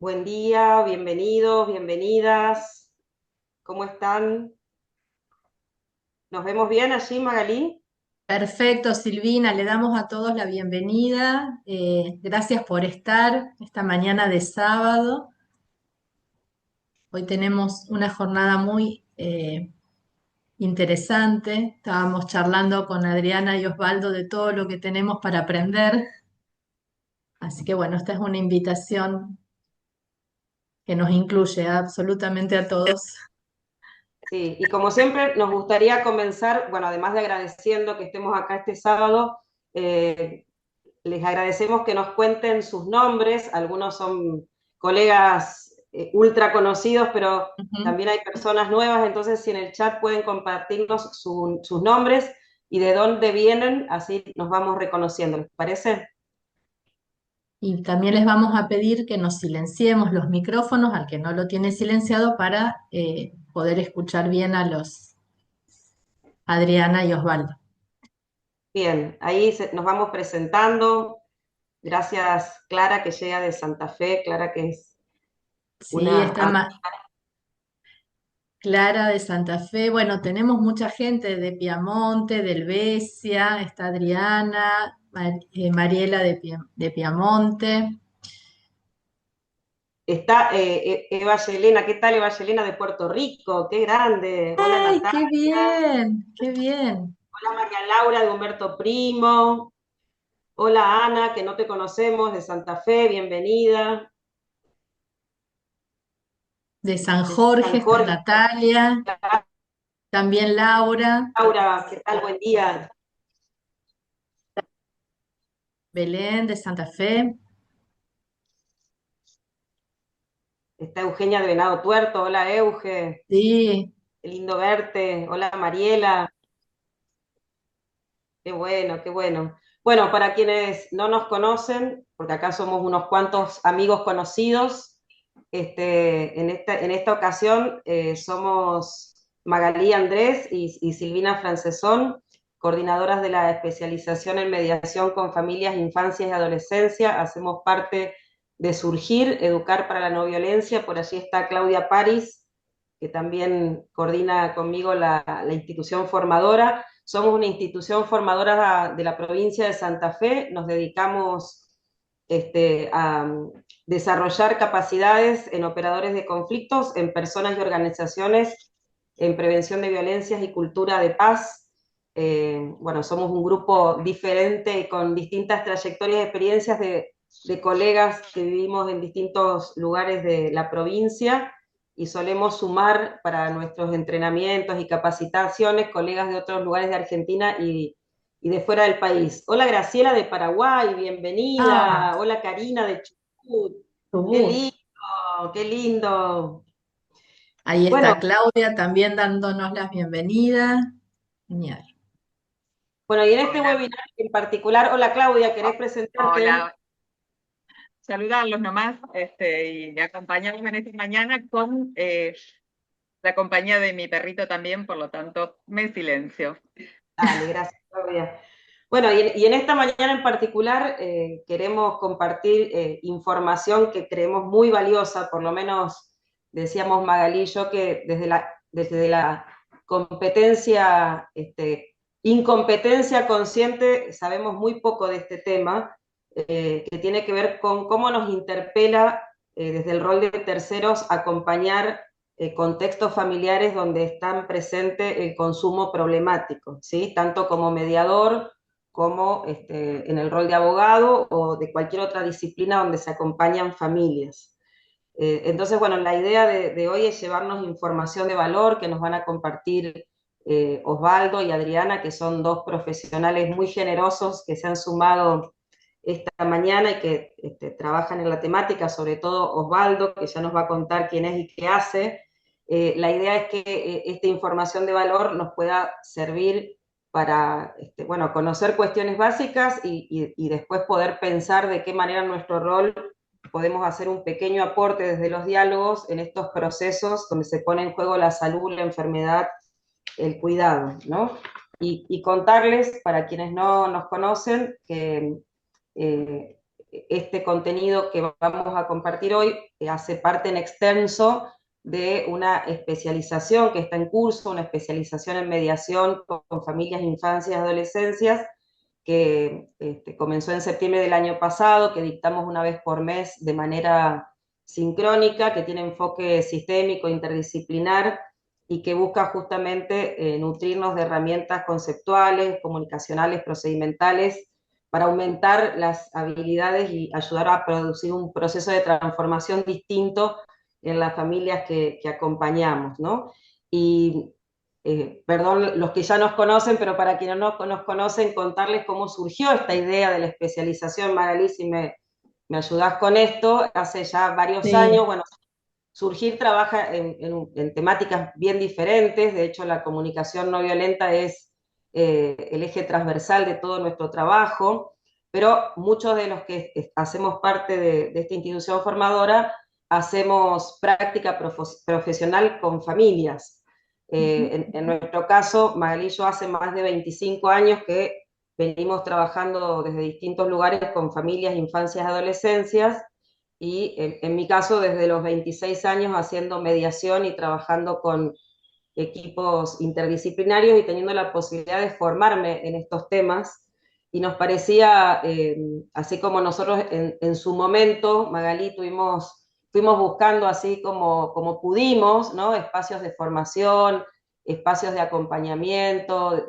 Buen día, bienvenidos, bienvenidas. ¿Cómo están? ¿Nos vemos bien allí, Magalí? Perfecto, Silvina, le damos a todos la bienvenida. Gracias por estar esta mañana de sábado. Hoy tenemos una jornada muy interesante. Estábamos charlando con Adriana y Osvaldo de todo lo que tenemos para aprender. Así que bueno, esta es una invitación que nos incluye absolutamente a todos. Sí, y como siempre nos gustaría comenzar, bueno, además de agradeciendo que estemos acá este sábado, eh, les agradecemos que nos cuenten sus nombres. Algunos son colegas ultra conocidos, pero Ujú. también hay personas nuevas, entonces si en el chat pueden compartirnos sus nombres y de dónde vienen, así nos vamos reconociendo, ¿les parece? Y también les vamos a pedir que nos silenciemos los micrófonos al que no lo tiene silenciado para poder escuchar bien a los Adriana y Osvaldo. Bien, ahí nos vamos presentando. Gracias, Clara, que llega de Santa Fe. Clara, que es Sí, una... está Clara de Santa Fe. Bueno, tenemos mucha gente de Piamonte, del Besia, está Adriana, Mariela de Piamonte. Está Eva Yelena. ¿Qué tal, Eva Yelena de Puerto Rico? ¡Qué grande! Hola, ¡Ay, Natalia. qué bien! ¡Qué bien! Hola, María Laura de Humberto Primo. Hola, Ana, que no te conocemos, de Santa Fe. Bienvenida. De San De San Jorge está Jorge. Natalia, también Laura, Laura, ¿qué tal? Buen día. Belén de Santa Fe. Está Eugenia de Venado Tuerto. Hola, Euge. Sí, Qué lindo verte. Hola, Mariela. Qué bueno, qué bueno. Bueno, para quienes no nos conocen, porque acá somos unos cuantos amigos conocidos, en esta ocasión somos Magalí Andrés y Silvina Francesón, coordinadoras de la especialización en mediación con familias, infancias y adolescencia. Hacemos parte de Surgir, Educar para la No Violencia. Por allí está Claudia Paris, que también coordina conmigo la institución formadora. Somos una institución formadora de la provincia de Santa Fe, nos dedicamos a desarrollar capacidades en operadores de conflictos, en personas y organizaciones, en prevención de violencias y cultura de paz. Bueno, somos un grupo diferente con distintas trayectorias y experiencias de colegas que vivimos en distintos lugares de la provincia y solemos sumar para nuestros entrenamientos y capacitaciones colegas de otros lugares de Argentina y de fuera del país. Hola Graciela de Paraguay, ah, bienvenida. Hola Karina de Chubut. Qué Chubut. lindo, qué lindo. Ahí Bueno, está Claudia también dándonos las bienvenidas. Genial. bueno, y en este Hola, webinar en particular, hola Claudia, ¿querés presentarte? hola. Saludarlos nomás y acompañarlos en esta mañana con la compañía de mi perrito también, por lo tanto, me silencio. Dale, gracias Claudia. Bueno, y en esta mañana en particular queremos compartir información que creemos muy valiosa, por lo menos decíamos Magalí y yo que desde la competencia, incompetencia consciente, sabemos muy poco de este tema, que tiene que ver con cómo nos interpela desde el rol de terceros acompañar contextos familiares donde están presente el consumo problemático, ¿sí? Tanto como mediador como en el rol de abogado o de cualquier otra disciplina donde se acompañan familias. Entonces, bueno, la idea de hoy es llevarnos información de valor que nos van a compartir Osvaldo y Adriana, que son dos profesionales muy generosos que se han sumado esta mañana y que trabajan en la temática, sobre todo Osvaldo, que ya nos va a contar quién es y qué hace. La idea es que esta información de valor nos pueda servir para bueno, conocer cuestiones básicas y después poder pensar de qué manera nuestro rol podemos hacer un pequeño aporte desde los diálogos en estos procesos donde se pone en juego la salud, la enfermedad, el cuidado, ¿no? Y contarles, para quienes no nos conocen, que este contenido que vamos a compartir hoy hace parte en extenso de una especialización que está en curso, una especialización en mediación con familias, infancias y adolescencias, que comenzó en septiembre del año pasado, que dictamos una vez por mes de manera sincrónica, que tiene enfoque sistémico, interdisciplinar, y que busca justamente nutrirnos de herramientas conceptuales, comunicacionales, procedimentales, para aumentar las habilidades y ayudar a producir un proceso de transformación distinto en las familias que acompañamos, ¿no? Y perdón los que ya nos conocen, pero para quienes no nos conocen, contarles cómo surgió esta idea de la especialización. Magalí, si me ayudás con esto, hace ya varios Sí. años, bueno, Surgir trabaja en temáticas bien diferentes. De hecho, la comunicación no violenta es el eje transversal de todo nuestro trabajo, pero muchos de los que hacemos parte de esta institución formadora hacemos práctica profesional con familias. En nuestro caso, Magalí y yo hace más de 25 años que venimos trabajando desde distintos lugares con familias, infancias, adolescencias, y en mi caso desde los 26 años haciendo mediación y trabajando con equipos interdisciplinarios y teniendo la posibilidad de formarme en estos temas. Y nos parecía, así como nosotros en su momento, Magalí, fuimos buscando así como pudimos, ¿no? Espacios de formación, espacios de acompañamiento,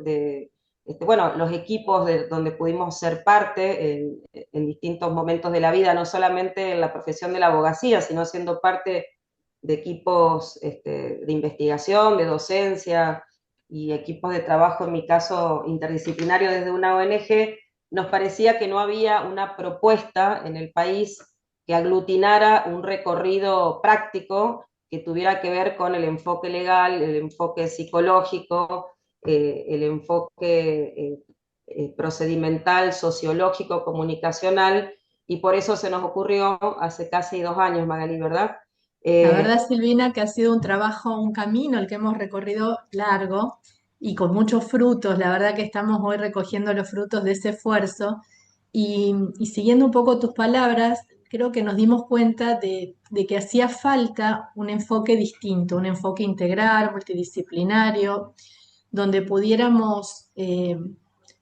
bueno, los equipos donde pudimos ser parte en distintos momentos de la vida, no solamente en la profesión de la abogacía, sino siendo parte de equipos de investigación, de docencia y equipos de trabajo, en mi caso interdisciplinario desde una ONG. Nos parecía que no había una propuesta en el país que aglutinara un recorrido práctico que tuviera que ver con el enfoque legal, el enfoque psicológico, el enfoque procedimental, sociológico, comunicacional, y por eso se nos ocurrió hace casi 2 años, Magalí, ¿verdad? La Eh, verdad, Silvina, que ha sido un trabajo, un camino el que hemos recorrido largo y con muchos frutos. La verdad que estamos hoy recogiendo los frutos de ese esfuerzo y siguiendo un poco tus palabras, creo que nos dimos cuenta de que hacía falta un enfoque distinto, un enfoque integral, multidisciplinario, donde pudiéramos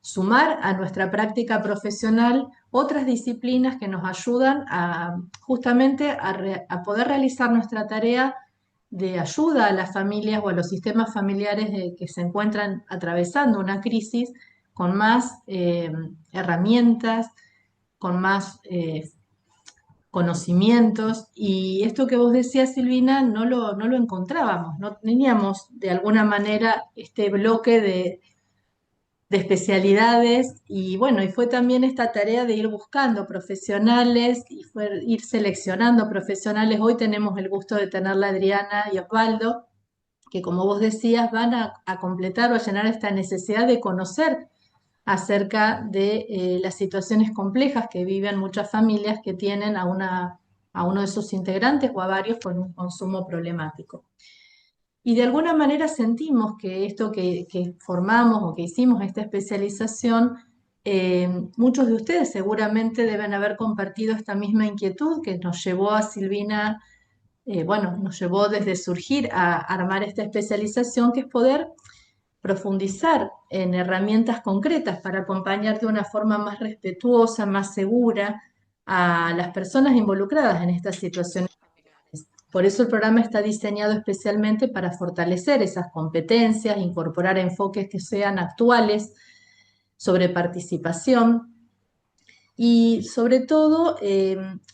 sumar a nuestra práctica profesional otras disciplinas que nos ayudan a justamente a poder realizar nuestra tarea de ayuda a las familias o a los sistemas familiares que se encuentran atravesando una crisis con más herramientas, con más conocimientos. Y esto que vos decías, Silvina, no lo encontrábamos, no teníamos de alguna manera este bloque de especialidades y bueno, y fue también esta tarea de ir buscando profesionales y fue ir seleccionando profesionales. Hoy tenemos el gusto de tenerla Adriana y Osvaldo, que como vos decías van a completar o a llenar esta necesidad de conocer acerca de las situaciones complejas que viven muchas familias que tienen a uno de sus integrantes o a varios con un consumo problemático. Y de alguna manera sentimos que esto que formamos o que hicimos, esta especialización, muchos de ustedes seguramente deben haber compartido esta misma inquietud que nos llevó a Silvina, bueno, nos llevó desde surgir a armar esta especialización, que es poder profundizar en herramientas concretas para acompañar de una forma más respetuosa, más segura a las personas involucradas en estas situaciones. Por eso el programa está diseñado especialmente para fortalecer esas competencias, incorporar enfoques que sean actuales sobre participación y sobre todo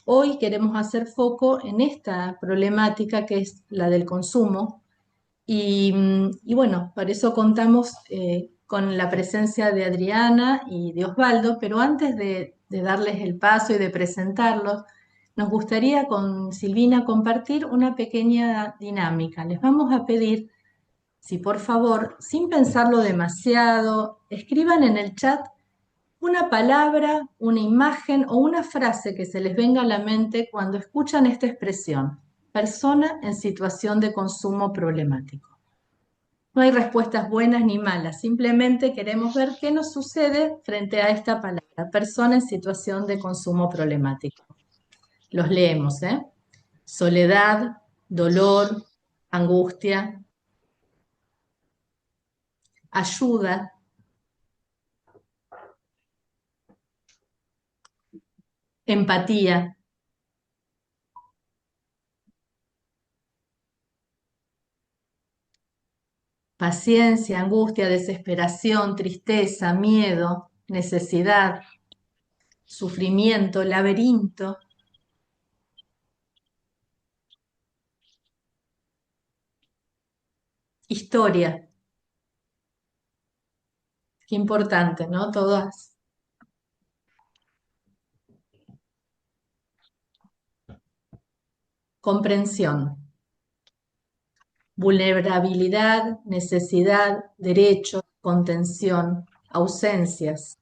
hoy queremos hacer foco en esta problemática que es la del consumo y bueno, por eso contamos con la presencia de Adriana y de Osvaldo, pero antes de darles el paso y de presentarlos, nos gustaría con Silvina compartir una pequeña dinámica. Les vamos a pedir, si por favor, sin pensarlo demasiado, escriban en el chat una palabra, una imagen o una frase que se les venga a la mente cuando escuchan esta expresión, persona en situación de consumo problemático. No hay respuestas buenas ni malas, simplemente queremos ver qué nos sucede frente a esta palabra. La persona en situación de consumo problemático. Los leemos, ¿eh? Soledad, dolor, angustia, ayuda, empatía, paciencia, angustia, desesperación, tristeza, miedo, necesidad, sufrimiento, laberinto, historia. Qué importante, ¿no? Todas. Comprensión. Vulnerabilidad, necesidad, derecho, contención, ausencias.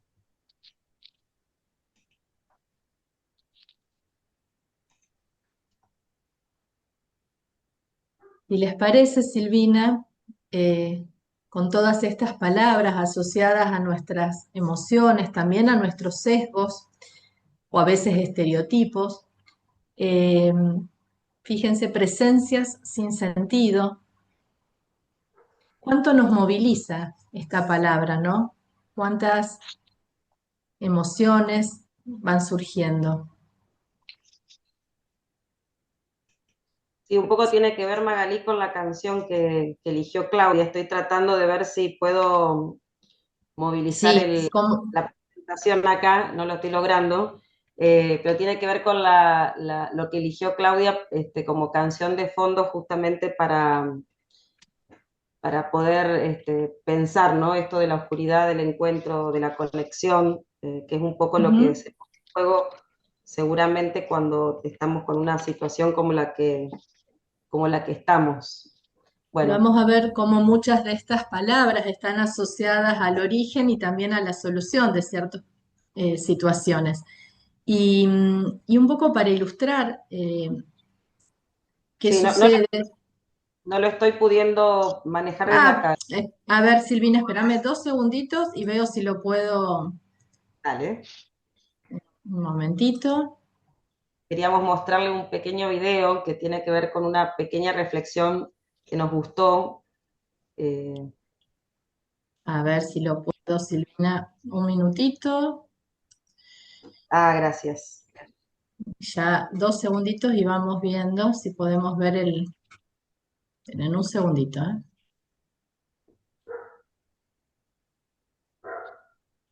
¿Y les parece, Silvina, con todas estas palabras asociadas a nuestras emociones, también a nuestros sesgos o a veces estereotipos? Fíjense, presencias sin sentido. ¿Cuánto nos moviliza esta palabra, no? ¿Cuántas emociones van surgiendo? Sí, un poco tiene que ver Magalí con la canción que eligió Claudia. Estoy tratando de ver si puedo movilizar Sí, como, la presentación acá, no lo estoy logrando, pero tiene que ver con lo que eligió Claudia como canción de fondo justamente para poder pensar, ¿no? Esto de la oscuridad, del encuentro, de la conexión, que es un poco lo que se pone en juego seguramente cuando estamos con una situación como la que estamos. Bueno, vamos a ver cómo muchas de estas palabras están asociadas al origen y también a la solución de ciertas situaciones. Y un poco para ilustrar qué sí, sucede. no lo estoy pudiendo manejar desde Ah, acá. a ver, Silvina, espérame 2 segunditos y veo si lo puedo. Dale. Un momentito. Queríamos mostrarle un pequeño video que tiene que ver con una pequeña reflexión que nos gustó. Eh, A ver si lo puedo, Silvina. Un minutito. Gracias. Ya 2 segunditos y vamos viendo si podemos ver el. En un segundito, ¿eh?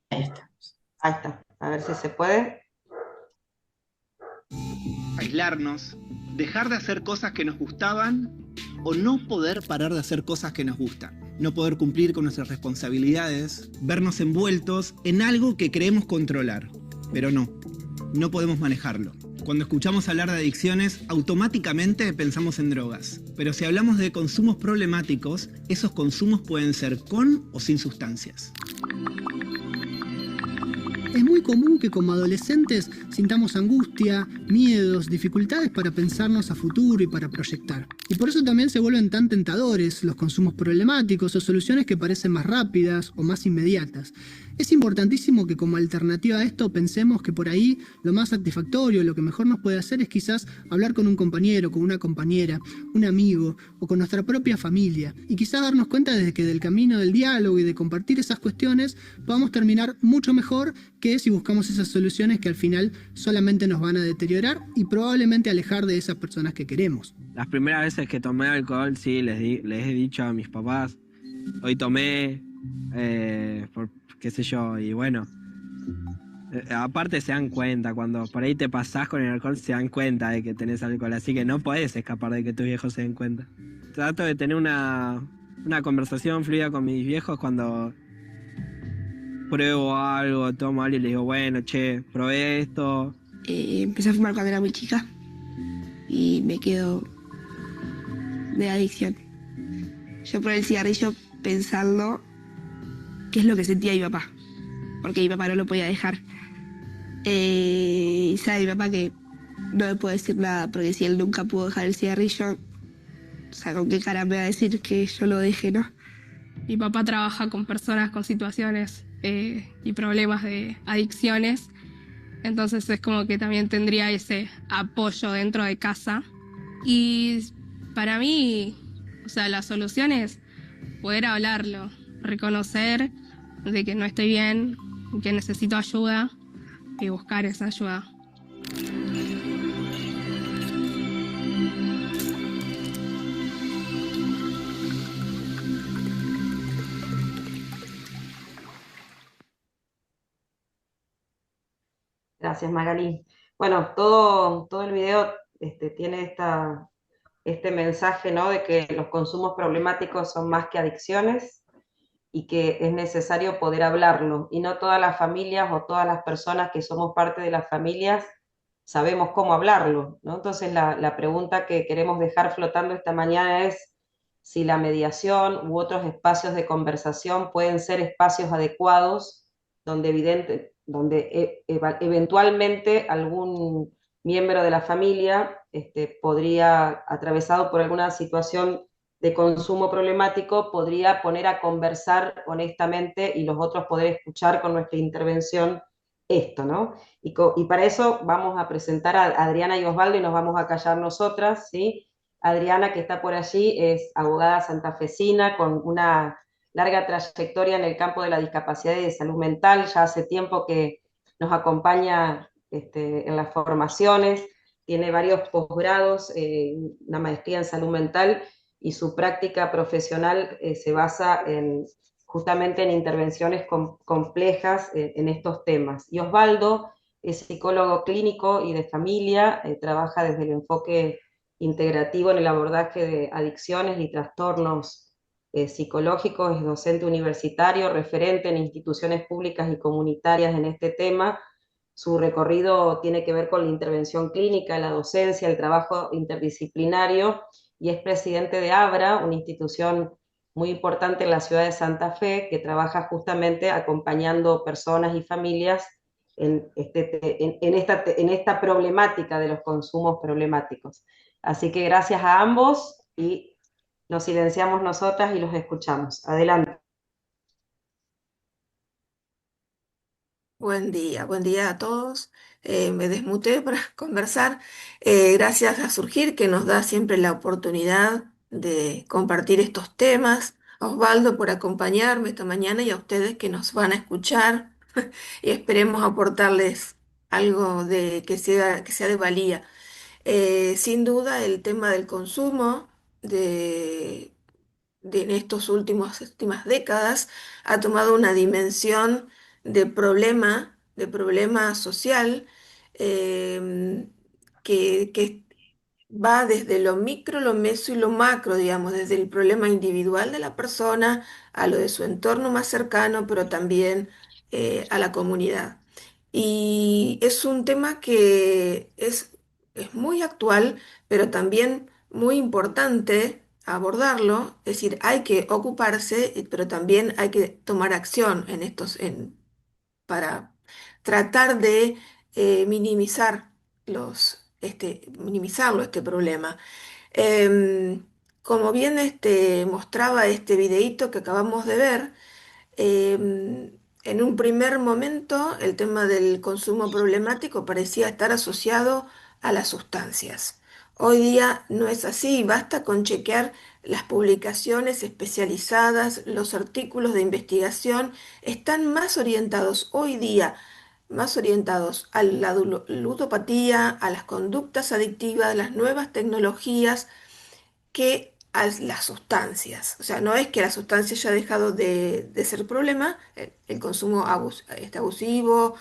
Ahí está. Ahí está. A ver si se puede. Aislarnos, dejar de hacer cosas que nos gustaban o no poder parar de hacer cosas que nos gustan. No poder cumplir con nuestras responsabilidades, vernos envueltos en algo que creemos controlar, pero no podemos manejarlo. Cuando escuchamos hablar de adicciones, automáticamente pensamos en drogas. Pero si hablamos de consumos problemáticos, esos consumos pueden ser con o sin sustancias. Es muy común que como adolescentes sintamos angustia, miedos, dificultades para pensarnos a futuro y para proyectar. Y por eso también se vuelven tan tentadores los consumos problemáticos o soluciones que parecen más rápidas o más inmediatas. Es importantísimo que como alternativa a esto pensemos que por ahí lo más satisfactorio, lo que mejor nos puede hacer es quizás hablar con un compañero, con una compañera, un amigo o con nuestra propia familia. Y quizás darnos cuenta de que del camino del diálogo y de compartir esas cuestiones podamos terminar mucho mejor que si buscamos esas soluciones que al final solamente nos van a deteriorar y probablemente alejar de esas personas que queremos. Las primeras veces que tomé alcohol, sí, les he dicho a mis papás, hoy tomé, por qué sé yo, y bueno, aparte se dan cuenta, cuando por ahí te pasás con el alcohol se dan cuenta de que tenés alcohol, así que no podés escapar de que tus viejos se den cuenta. Trato de tener una conversación fluida con mis viejos cuando pruebo algo, tomo algo y les digo, bueno, che, probé esto. Empecé a fumar cuando era muy chica y me quedo de adicción. Yo probé el cigarrillo pensando qué es lo que sentía mi papá, porque mi papá no lo podía dejar. Y sabe mi papá que no me puedo decir nada, porque si él nunca pudo dejar el cigarrillo, o sea, ¿con qué cara me va a decir que yo lo deje, no? Mi papá trabaja con personas con situaciones y problemas de adicciones. Entonces es como que también tendría ese apoyo dentro de casa. Y para mí, o sea, la solución es poder hablarlo, reconocer de que no estoy bien, que necesito ayuda y buscar esa ayuda. Gracias, Magalí. Bueno, todo el video tiene este mensaje, ¿no? De que los consumos problemáticos son más que adicciones y que es necesario poder hablarlo. Y no todas las familias o todas las personas que somos parte de las familias sabemos cómo hablarlo, ¿no? Entonces la pregunta que queremos dejar flotando esta mañana es si la mediación u otros espacios de conversación pueden ser espacios adecuados donde eventualmente algún miembro de la familia podría, atravesado por alguna situación de consumo problemático, podría poner a conversar honestamente y los otros poder escuchar con nuestra intervención esto, ¿no? Y para eso vamos a presentar a Adriana y Osvaldo y nos vamos a callar nosotras, ¿sí? Adriana, que está por allí, es abogada santafesina con una larga trayectoria en el campo de la discapacidad y de salud mental, ya hace tiempo que nos acompaña en las formaciones, tiene varios posgrados, una maestría en salud mental y su práctica profesional se basa justamente en intervenciones complejas en estos temas. Y Osvaldo es psicólogo clínico y de familia, trabaja desde el enfoque integrativo en el abordaje de adicciones y trastornos psicológicos, es docente universitario, referente en instituciones públicas y comunitarias en este tema. Su recorrido tiene que ver con la intervención clínica, la docencia, el trabajo interdisciplinario, y es presidente de ABRA, una institución muy importante en la ciudad de Santa Fe, que trabaja justamente acompañando personas y familias en esta problemática de los consumos problemáticos. Así que gracias a ambos y nos silenciamos nosotras y los escuchamos. Adelante. Buen día a todos. Me desmuté para conversar. Gracias a Surgir, que nos da siempre la oportunidad de compartir estos temas. A Osvaldo por acompañarme esta mañana y a ustedes que nos van a escuchar y esperemos aportarles algo que sea de valía. Sin duda, el tema del consumo en estos últimas décadas ha tomado una dimensión de problema social, que va desde lo micro, lo meso y lo macro, digamos, desde el problema individual de la persona a lo de su entorno más cercano, pero también a la comunidad. Y es un tema que es muy actual, pero también muy importante abordarlo, es decir, hay que ocuparse, pero también hay que tomar acción en para tratar de minimizar minimizarlo, este problema. Como bien mostraba este videíto que acabamos de ver, en un primer momento el tema del consumo problemático parecía estar asociado a las sustancias. Hoy día no es así, basta con chequear las publicaciones especializadas, los artículos de investigación están más orientados hoy día, más orientados a la ludopatía, a las conductas adictivas, las nuevas tecnologías que a las sustancias. O sea, no es que la sustancia haya dejado de ser problema, el consumo abusivo,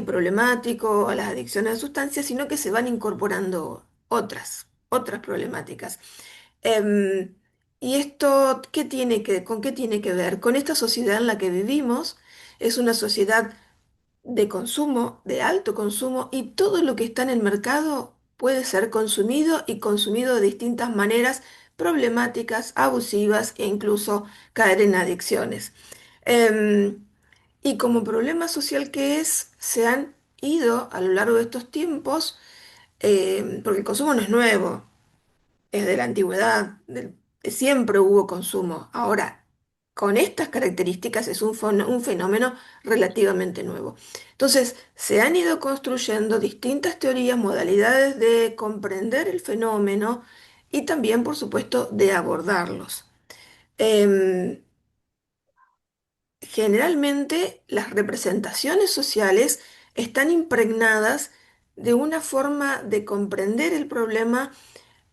problemático, a las adicciones a sustancias, sino que se van incorporando otras problemáticas. Em, ¿Y esto con qué tiene que ver? Con esta sociedad en la que vivimos, es una sociedad de consumo, de alto consumo, y todo lo que está en el mercado puede ser consumido y consumido de distintas maneras problemáticas, abusivas e incluso caer en adicciones. Em, y como problema social que es, se han ido a lo largo de estos tiempos, porque el consumo no es nuevo, es de la antigüedad, siempre hubo consumo. Ahora, con estas características es un fenómeno relativamente nuevo. Entonces, se han ido construyendo distintas teorías, modalidades de comprender el fenómeno y también, por supuesto, de abordarlos. Em, Generalmente las representaciones sociales están impregnadas de una forma de comprender el problema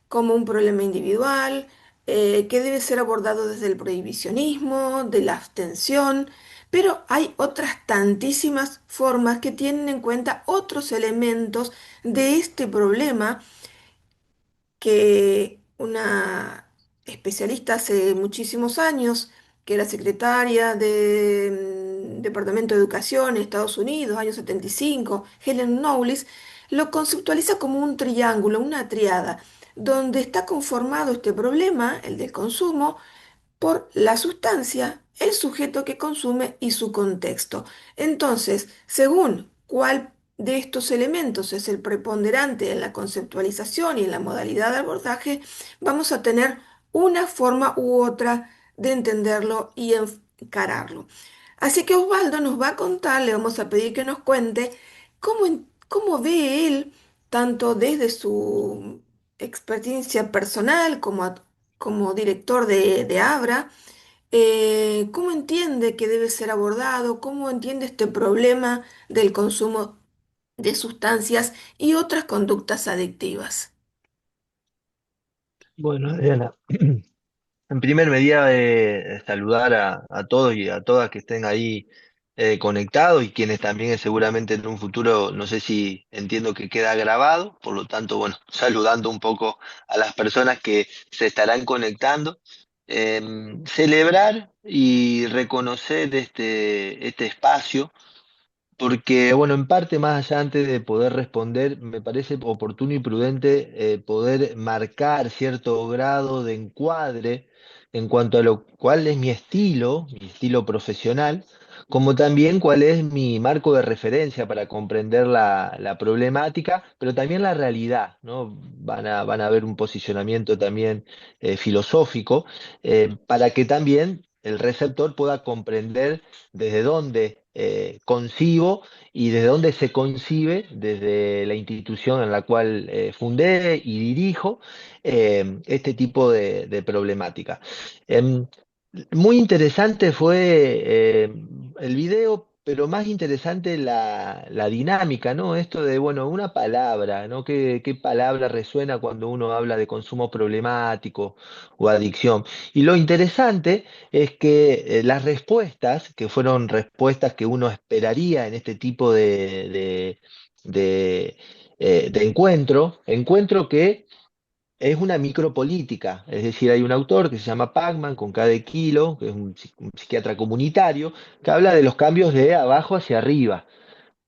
como un problema individual, que debe ser abordado desde el prohibicionismo, de la abstención, pero hay otras tantísimas formas que tienen en cuenta otros elementos de este problema que una especialista hace muchísimos años, que era secretaria del Departamento de Educación en Estados Unidos, años 75, Helen Knowles, lo conceptualiza como un triángulo, una triada, donde está conformado este problema, el del consumo, por la sustancia, el sujeto que consume y su contexto. Entonces, según cuál de estos elementos es el preponderante en la conceptualización y en la modalidad de abordaje, vamos a tener una forma u otra de entenderlo y encararlo. Así que Osvaldo nos va a contar, le vamos a pedir que nos cuente cómo ve él, tanto desde su experiencia personal como director de Abra, cómo entiende que debe ser abordado, cómo entiende este problema del consumo de sustancias y otras conductas adictivas. Bueno, Adriana, en primer medida saludar a todos y a todas que estén ahí conectados y quienes también seguramente en un futuro, no sé si entiendo que queda grabado, por lo tanto, bueno, saludando un poco a las personas que se estarán conectando. Celebrar y reconocer este espacio porque, bueno, en parte más allá antes de poder responder, me parece oportuno y prudente poder marcar cierto grado de encuadre en cuanto a lo cuál es mi estilo profesional, como también cuál es mi marco de referencia para comprender la problemática, pero también la realidad, ¿no? Van a ver un posicionamiento también filosófico, para que también el receptor pueda comprender desde dónde concibo y desde dónde se concibe desde la institución en la cual fundé y dirijo este tipo de problemática. Em, Muy interesante fue el video, pero más interesante la dinámica, ¿no? Esto de, bueno, una palabra, ¿no? ¿Qué palabra resuena cuando uno habla de consumo problemático o adicción? Y lo interesante es que las respuestas, que fueron respuestas que uno esperaría en este tipo de, de encuentro que es una micropolítica, es decir, hay un autor que se llama Pacman, con K de kilo, que es un psiquiatra comunitario, que habla de los cambios de abajo hacia arriba,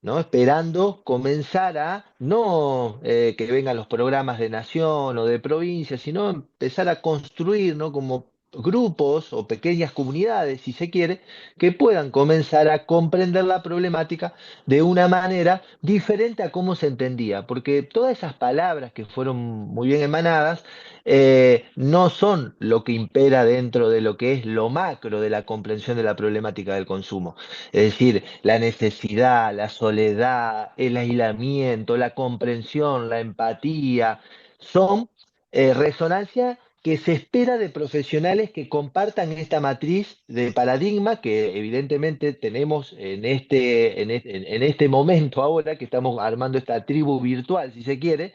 ¿no? Esperando comenzar a, no que vengan los programas de nación o de provincia, sino empezar a construir, ¿no? Como grupos o pequeñas comunidades, si se quiere, que puedan comenzar a comprender la problemática de una manera diferente a cómo se entendía, porque todas esas palabras que fueron muy bien emanadas no son lo que impera dentro de lo que es lo macro de la comprensión de la problemática del consumo. Es decir, la necesidad, la soledad, el aislamiento, la comprensión, la empatía, son resonancia que se espera de profesionales que compartan esta matriz de paradigma que evidentemente tenemos en este momento ahora que estamos armando esta tribu virtual, si se quiere,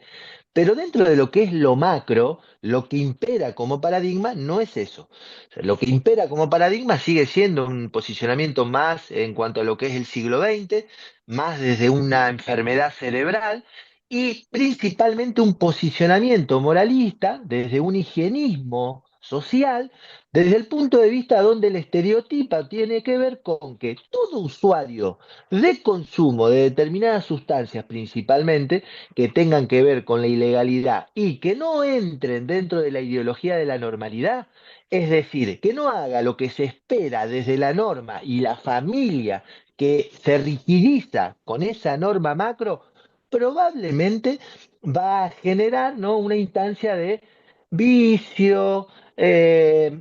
pero dentro de lo que es lo macro, lo que impera como paradigma no es eso. O sea, lo que impera como paradigma sigue siendo un posicionamiento más en cuanto a lo que es el siglo XX, más desde una enfermedad cerebral y principalmente un posicionamiento moralista desde un higienismo social, desde el punto de vista donde el estereotipo tiene que ver con que todo usuario de consumo de determinadas sustancias principalmente, que tengan que ver con la ilegalidad y que no entren dentro de la ideología de la normalidad, es decir, que no haga lo que se espera desde la norma y la familia que se rigidiza con esa norma macro, probablemente va a generar, ¿no? Una instancia de vicio,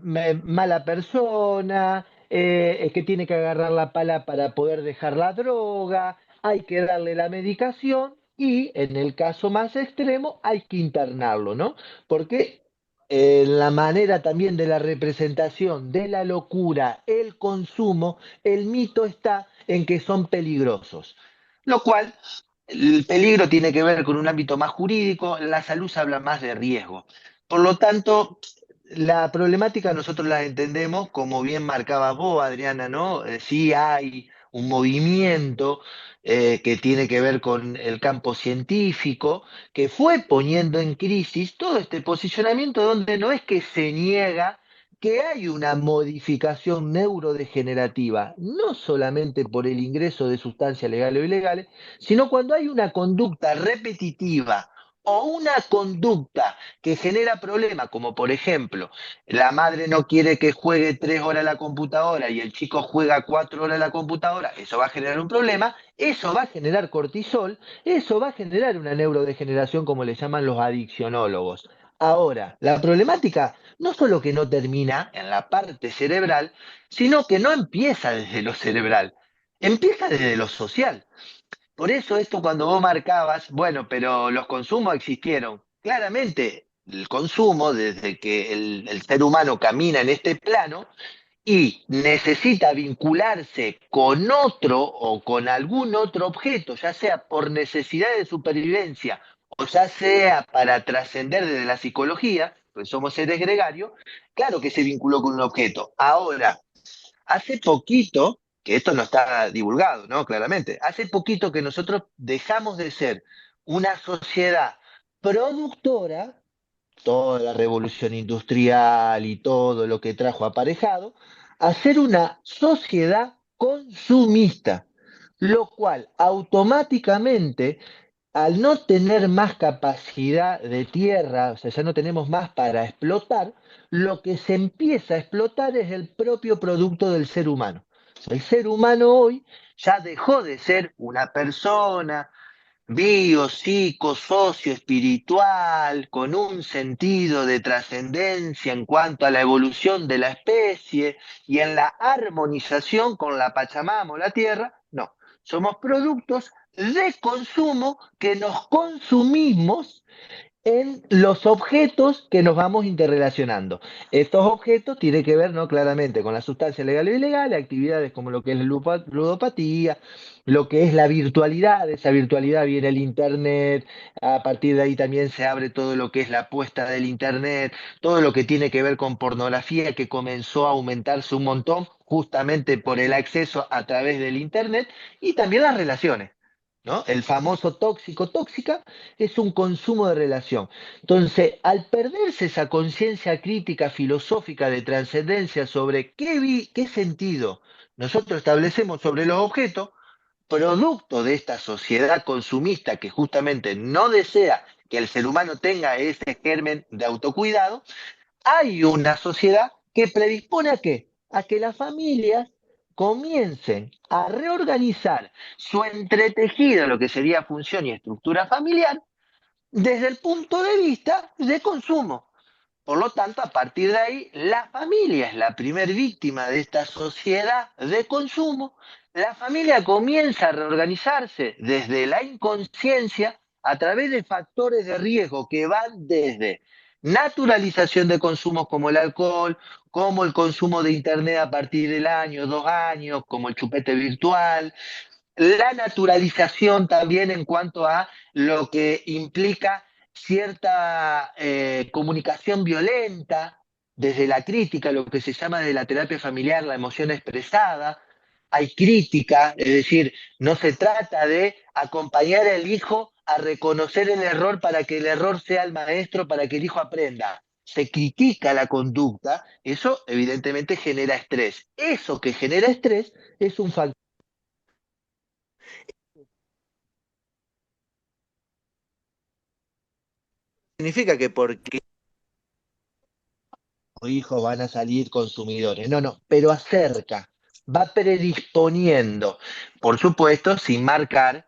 mala persona, es que tiene que agarrar la pala para poder dejar la droga, hay que darle la medicación y en el caso más extremo hay que internarlo, ¿no? Porque la manera también de la representación de la locura, el consumo, el mito está en que son peligrosos, lo cual el peligro tiene que ver con un ámbito más jurídico, la salud se habla más de riesgo. Por lo tanto, la problemática nosotros la entendemos, como bien marcaba vos, Adriana, ¿no? Sí hay un movimiento que tiene que ver con el campo científico, que fue poniendo en crisis todo este posicionamiento donde no es que se niega que hay una modificación neurodegenerativa, no solamente por el ingreso de sustancias legales o ilegales, sino cuando hay una conducta repetitiva o una conducta que genera problemas, como por ejemplo, la madre no quiere que juegue 3 horas a la computadora y el chico juega 4 horas a la computadora, eso va a generar un problema, eso va a generar cortisol, eso va a generar una neurodegeneración como le llaman los adiccionólogos. Ahora, la problemática no solo que no termina en la parte cerebral, sino que no empieza desde lo cerebral, empieza desde lo social. Por eso esto cuando vos marcabas, bueno, pero los consumos existieron. Claramente, el consumo, desde que el ser humano camina en este plano y necesita vincularse con otro o con algún otro objeto, ya sea por necesidad de supervivencia o ya sea para trascender desde la psicología, pues somos seres gregarios, claro que se vinculó con un objeto. Ahora, hace poquito, que esto no está divulgado, ¿no? Claramente, hace poquito que nosotros dejamos de ser una sociedad productora, toda la revolución industrial y todo lo que trajo aparejado, a ser una sociedad consumista, lo cual automáticamente al no tener más capacidad de tierra, o sea, ya no tenemos más para explotar, lo que se empieza a explotar es el propio producto del ser humano. O sea, el ser humano hoy ya dejó de ser una persona bio, psico, socio, espiritual, con un sentido de trascendencia en cuanto a la evolución de la especie y en la armonización con la Pachamama o la tierra. No, somos productos de consumo que nos consumimos en los objetos que nos vamos interrelacionando. Estos objetos tienen que ver, ¿no? Claramente con las sustancias legales o ilegales, actividades como lo que es la ludopatía, lo que es la virtualidad, de esa virtualidad viene el Internet, a partir de ahí también se abre todo lo que es la apuesta del Internet, todo lo que tiene que ver con pornografía que comenzó a aumentarse un montón justamente por el acceso a través del Internet y también las relaciones. ¿No? El famoso tóxico, tóxica, es un consumo de relación. Entonces, al perderse esa conciencia crítica filosófica de trascendencia sobre qué sentido nosotros establecemos sobre los objetos, producto de esta sociedad consumista que justamente no desea que el ser humano tenga ese germen de autocuidado, hay una sociedad que predispone a qué? A que las familias comiencen a reorganizar su entretejido, lo que sería función y estructura familiar, desde el punto de vista de consumo. Por lo tanto, a partir de ahí, la familia es la primer víctima de esta sociedad de consumo. La familia comienza a reorganizarse desde la inconsciencia a través de factores de riesgo que van desde naturalización de consumos como el alcohol, como el consumo de Internet a partir del año, 2 años, como el chupete virtual, la naturalización también en cuanto a lo que implica cierta comunicación violenta desde la crítica, lo que se llama de la terapia familiar, la emoción expresada. Hay crítica, es decir, no se trata de acompañar al hijo a reconocer el error para que el error sea el maestro, para que el hijo aprenda. Se critica la conducta, eso evidentemente genera estrés. Eso que genera estrés es un factor. Significa que porque los hijos van a salir consumidores, no, no, pero acerca, va predisponiendo, por supuesto, sin marcar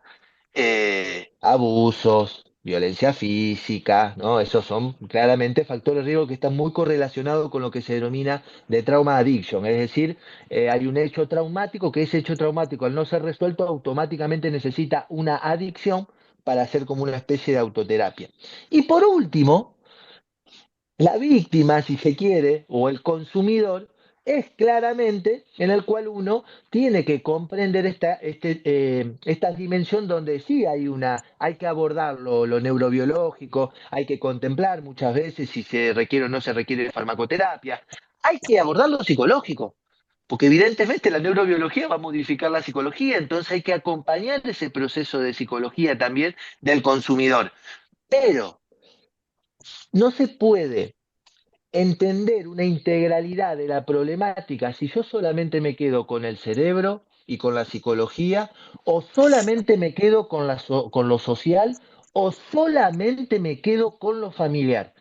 abusos, violencia física, ¿no? Esos son claramente factores de riesgo que están muy correlacionados con lo que se denomina de trauma addiction, es decir, hay un hecho traumático que ese hecho traumático al no ser resuelto automáticamente necesita una adicción para hacer como una especie de autoterapia. Y por último, la víctima, si se quiere, o el consumidor, es claramente en el cual uno tiene que comprender esta dimensión donde sí hay que abordar lo neurobiológico, hay que contemplar muchas veces si se requiere o no se requiere farmacoterapia, hay que abordar lo psicológico, porque evidentemente la neurobiología va a modificar la psicología, entonces hay que acompañar ese proceso de psicología también del consumidor. Pero no se puede entender una integralidad de la problemática si yo solamente me quedo con el cerebro y con la psicología, o solamente me quedo con lo social, o solamente me quedo con lo familiar.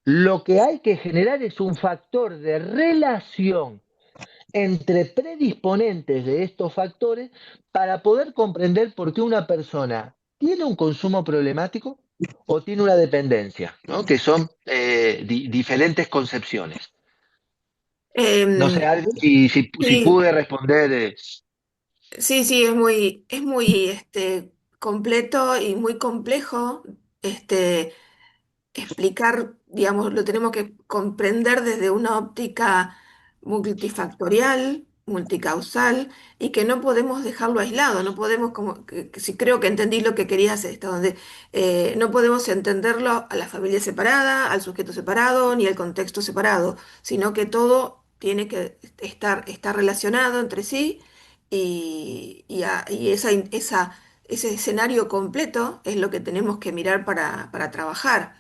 Lo que hay que generar es un factor de relación entre predisponentes de estos factores para poder comprender por qué una persona tiene un consumo problemático o tiene una dependencia, ¿no? Que son diferentes concepciones. No sé, Em, Adri, si sí, pude responder. sí, sí, es muy completo y muy complejo explicar, digamos, lo tenemos que comprender desde una óptica multifactorial, multicausal, y que no podemos dejarlo aislado, no podemos, como, que si creo que entendí lo que querías, donde no podemos entenderlo a la familia separada, al sujeto separado, ni al contexto separado, sino que todo tiene que estar relacionado entre sí y ese escenario completo es lo que tenemos que mirar para trabajar.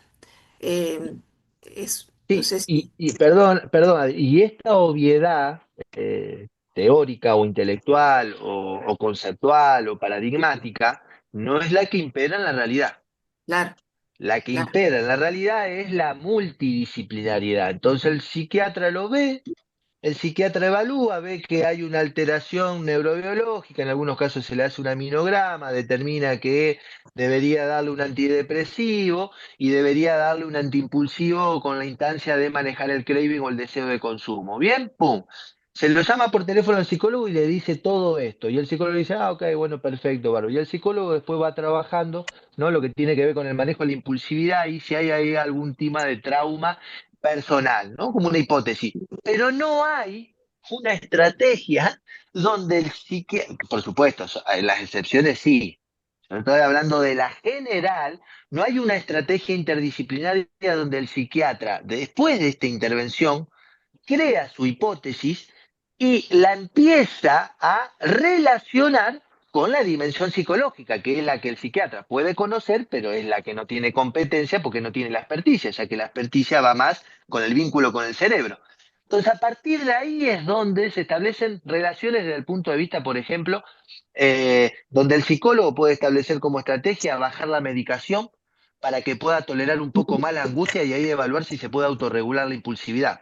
Eh, no Sí, sé si, y perdón, Adri, y esta obviedad teórica o intelectual o conceptual o paradigmática no es la que impera en la realidad. claro, La que claro. impera en la realidad es la multidisciplinariedad. Entonces el psiquiatra lo ve, el psiquiatra evalúa, ve que hay una alteración neurobiológica, en algunos casos se le hace un aminograma, determina que debería darle un antidepresivo y debería darle un antiimpulsivo con la instancia de manejar el craving o el deseo de consumo. Bien, pum. Se lo llama por teléfono al psicólogo y le dice todo esto. Y el psicólogo dice, ah, ok, bueno, perfecto, Bárbaro. Y el psicólogo después va trabajando, ¿no? Lo que tiene que ver con el manejo de la impulsividad y si hay ahí algún tema de trauma personal, ¿no? Como una hipótesis. Pero no hay una estrategia donde el psiquiatra, por supuesto, en las excepciones sí, yo estoy hablando de la general, no hay una estrategia interdisciplinaria donde el psiquiatra, después de esta intervención, crea su hipótesis y la empieza a relacionar con la dimensión psicológica, que es la que el psiquiatra puede conocer, pero es la que no tiene competencia porque no tiene la experticia, ya que la experticia va más con el vínculo con el cerebro. Entonces, a partir de ahí es donde se establecen relaciones desde el punto de vista, por ejemplo, donde el psicólogo puede establecer como estrategia bajar la medicación para que pueda tolerar un poco más la angustia y ahí evaluar si se puede autorregular la impulsividad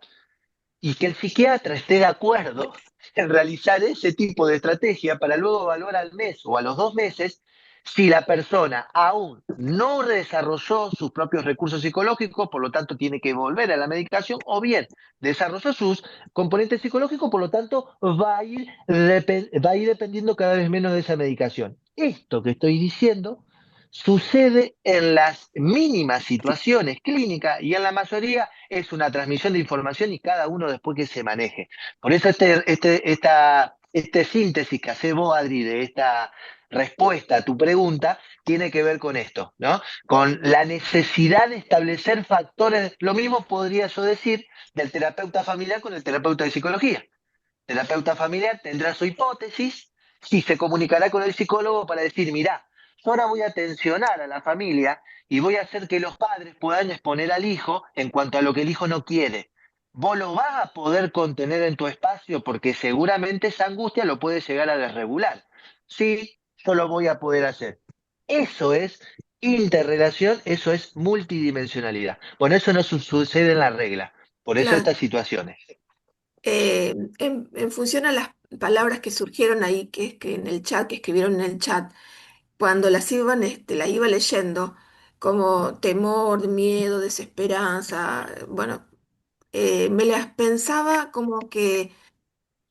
y que el psiquiatra esté de acuerdo en realizar ese tipo de estrategia para luego evaluar al mes o a los 2 meses si la persona aún no desarrolló sus propios recursos psicológicos, por lo tanto tiene que volver a la medicación, o bien desarrolló sus componentes psicológicos, por lo tanto va a ir dependiendo cada vez menos de esa medicación. Esto que estoy diciendo sucede en las mínimas situaciones clínicas y en la mayoría es una transmisión de información y cada uno después que se maneje. Por eso este síntesis que hace vos, Adri, de esta respuesta a tu pregunta, tiene que ver con esto, ¿no? Con la necesidad de establecer factores, lo mismo podría yo decir del terapeuta familiar con el terapeuta de psicología. El terapeuta familiar tendrá su hipótesis y se comunicará con el psicólogo para decir, mirá, yo ahora voy a tensionar a la familia y voy a hacer que los padres puedan exponer al hijo en cuanto a lo que el hijo no quiere. Vos lo vas a poder contener en tu espacio porque seguramente esa angustia lo puede llegar a desregular. Sí, yo lo voy a poder hacer. Eso es interrelación, eso es multidimensionalidad. Bueno, eso no sucede en la regla. Por eso Claro. estas situaciones. En función a las palabras que surgieron ahí, que en el chat, que escribieron en el chat, cuando las iba leyendo, como temor, miedo, desesperanza. Bueno, me las pensaba como que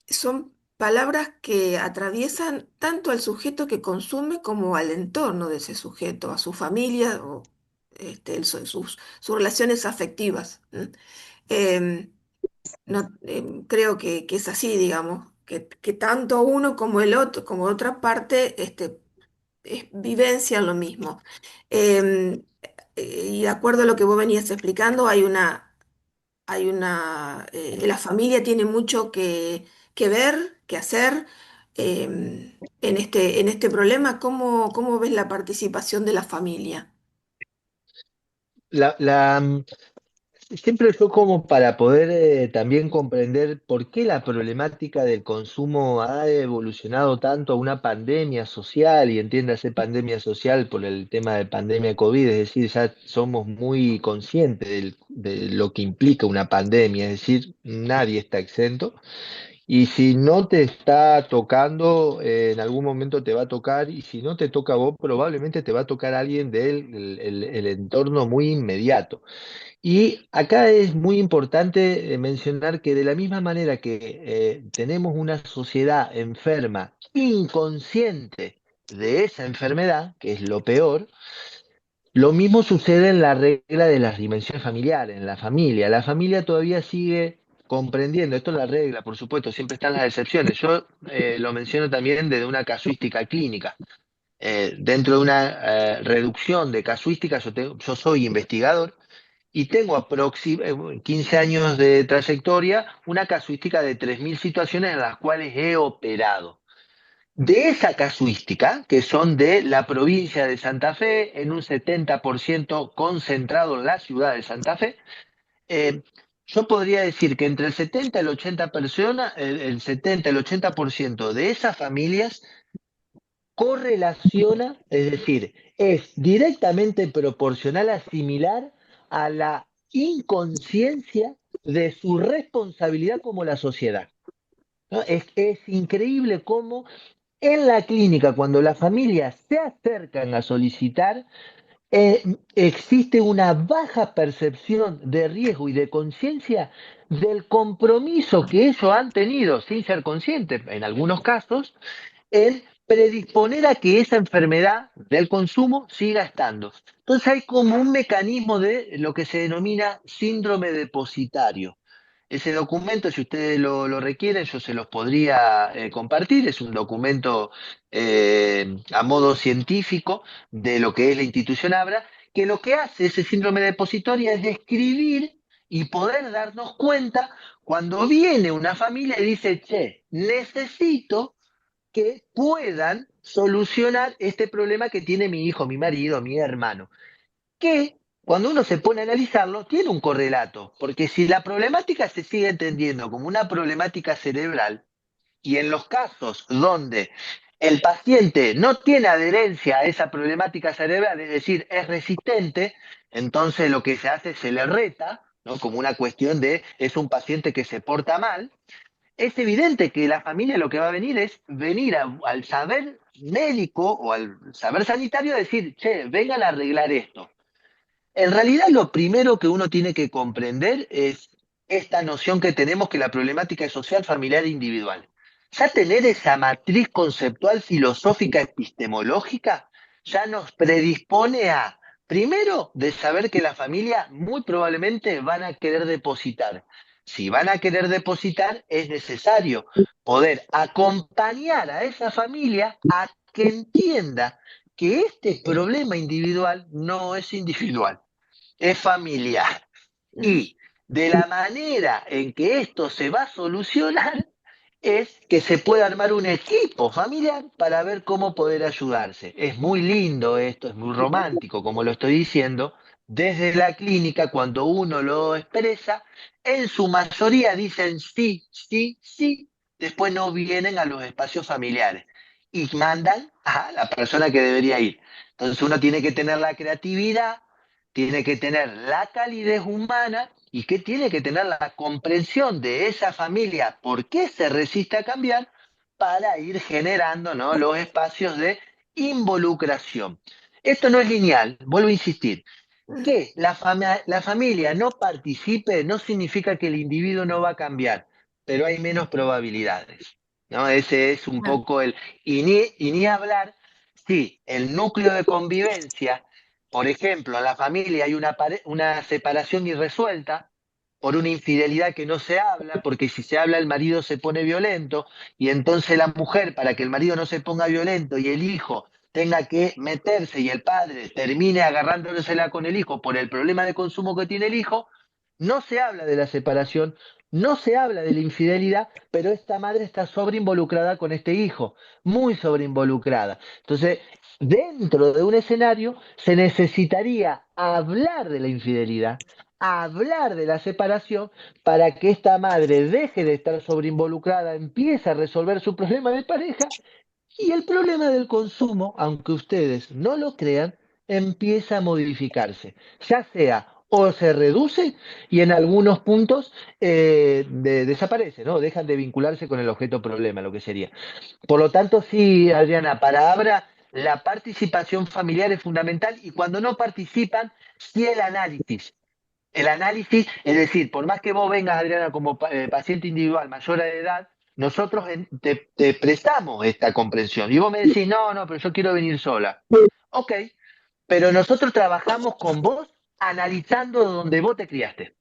son palabras que atraviesan tanto al sujeto que consume como al entorno de ese sujeto, a su familia o sus relaciones afectivas. ¿M? Em, no, creo que es así, digamos, que tanto uno como el otro, como otra parte, vivencian lo mismo. Em, y de acuerdo a lo que vos venías explicando, la familia tiene mucho que ver, que hacer en este problema. ¿Cómo ves la participación de la familia? La, la, mm, Siempre yo como para poder también comprender por qué la problemática del consumo ha evolucionado tanto a una pandemia social, y entiéndase pandemia social por el tema de pandemia COVID, es decir, ya somos muy conscientes de lo que implica una pandemia, es decir, nadie está exento. Y si no te está tocando, en algún momento te va a tocar, y si no te toca a vos, probablemente te va a tocar a alguien del el entorno muy inmediato. Y acá es muy importante mencionar que de la misma manera que tenemos una sociedad enferma, inconsciente de esa enfermedad, que es lo peor, lo mismo sucede en la regla de las dimensiones familiares, en la familia. La familia todavía sigue comprendiendo, esto es la regla, por supuesto, siempre están las excepciones. Yo lo menciono también desde una casuística clínica. Dentro de una reducción de casuística, yo soy investigador y tengo 15 años de trayectoria, una casuística de 3.000 situaciones en las cuales he operado. De esa casuística, que son de la provincia de Santa Fe, en un 70% concentrado en la ciudad de Santa Fe, eh, yo podría decir que entre el 70 y el 80 el 70 y el 80% de esas familias correlaciona, es decir, es directamente proporcional a similar a la inconsciencia de su responsabilidad como la sociedad, ¿no? Es increíble cómo en la clínica, cuando las familias se acercan a solicitar, existe una baja percepción de riesgo y de conciencia del compromiso que ellos han tenido, sin ser conscientes en algunos casos, en predisponer a que esa enfermedad del consumo siga estando. Entonces hay como un mecanismo de lo que se denomina síndrome depositario. Ese documento, si ustedes lo requieren, yo se los podría compartir. Es un documento a modo científico de lo que es la institución ABRA, que lo que hace ese síndrome depositorio es describir y poder darnos cuenta cuando viene una familia y dice, che, necesito que puedan solucionar este problema que tiene mi hijo, mi marido, mi hermano, que cuando uno se pone a analizarlo, tiene un correlato, porque si la problemática se sigue entendiendo como una problemática cerebral, y en los casos donde el paciente no tiene adherencia a esa problemática cerebral, es decir, es resistente, entonces lo que se hace es se le reta, ¿no? Como una cuestión de es un paciente que se porta mal. Es evidente que la familia lo que va a venir es venir al saber médico o al saber sanitario a decir, che, vengan a arreglar esto. En realidad lo primero que uno tiene que comprender es esta noción que tenemos que la problemática es social, familiar e individual. Ya tener esa matriz conceptual filosófica epistemológica ya nos predispone a, primero, de saber que la familia muy probablemente van a querer depositar. Si van a querer depositar, es necesario poder acompañar a esa familia a que entienda que este problema individual no es individual, es familiar. Y de la manera en que esto se va a solucionar es que se puede armar un equipo familiar para ver cómo poder ayudarse. Es muy lindo esto, es muy romántico, como lo estoy diciendo. Desde la clínica, cuando uno lo expresa, en su mayoría dicen sí, sí, sí, después no vienen a los espacios familiares y mandan a la persona que debería ir. Entonces uno tiene que tener la creatividad, tiene que tener la calidez humana y que tiene que tener la comprensión de esa familia, por qué se resiste a cambiar, para ir generando, ¿no?, los espacios de involucración. esto no es lineal, vuelvo a insistir. Que la familia no participe no significa que el individuo no va a cambiar, pero hay menos probabilidades, ¿no? Ese es un Claro. poco el... Y ni hablar si el núcleo de convivencia, por ejemplo, en la familia hay una separación irresuelta por una infidelidad que no se habla, porque si se habla el marido se pone violento, y entonces la mujer, para que el marido no se ponga violento y el hijo tenga que meterse y el padre termine agarrándosela con el hijo por el problema de consumo que tiene el hijo, no se habla de la separación, no se habla de la infidelidad, pero esta madre está sobreinvolucrada con este hijo, muy sobreinvolucrada. Entonces, dentro de un escenario se necesitaría hablar de la infidelidad, hablar de la separación para que esta madre deje de estar sobreinvolucrada, empiece a resolver su problema de pareja y el problema del consumo, aunque ustedes no lo crean, empieza a modificarse, ya sea o se reduce y en algunos puntos desaparece, ¿no? Dejan de vincularse con el objeto problema, lo que sería. Por lo tanto, sí, Adriana, para Abra, la participación familiar es fundamental y cuando no participan, sí el análisis. El análisis, es decir, por más que vos vengas, Adriana, como paciente individual mayor de edad, nosotros te prestamos esta comprensión. Y vos me decís, no, no, pero yo quiero venir sola. Ok, pero nosotros trabajamos con vos analizando donde vos te criaste.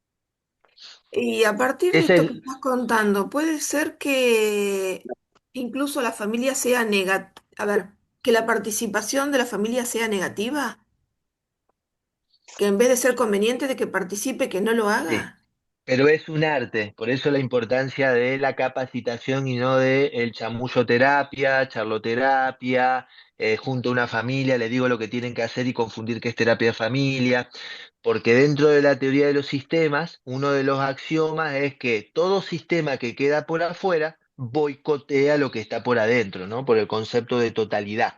Y a partir de Es esto que el, estás contando, puede ser que incluso la familia sea negativa, a ver, que la participación de la familia sea negativa, que en vez de ser conveniente de que participe, que no lo sí, haga. pero es un arte, por eso la importancia de la capacitación y no de el chamullo terapia, charloterapia, junto a una familia, le digo lo que tienen que hacer y confundir que es terapia de familia, porque dentro de la teoría de los sistemas, uno de los axiomas es que todo sistema que queda por afuera boicotea lo que está por adentro, ¿no? Por el concepto de totalidad.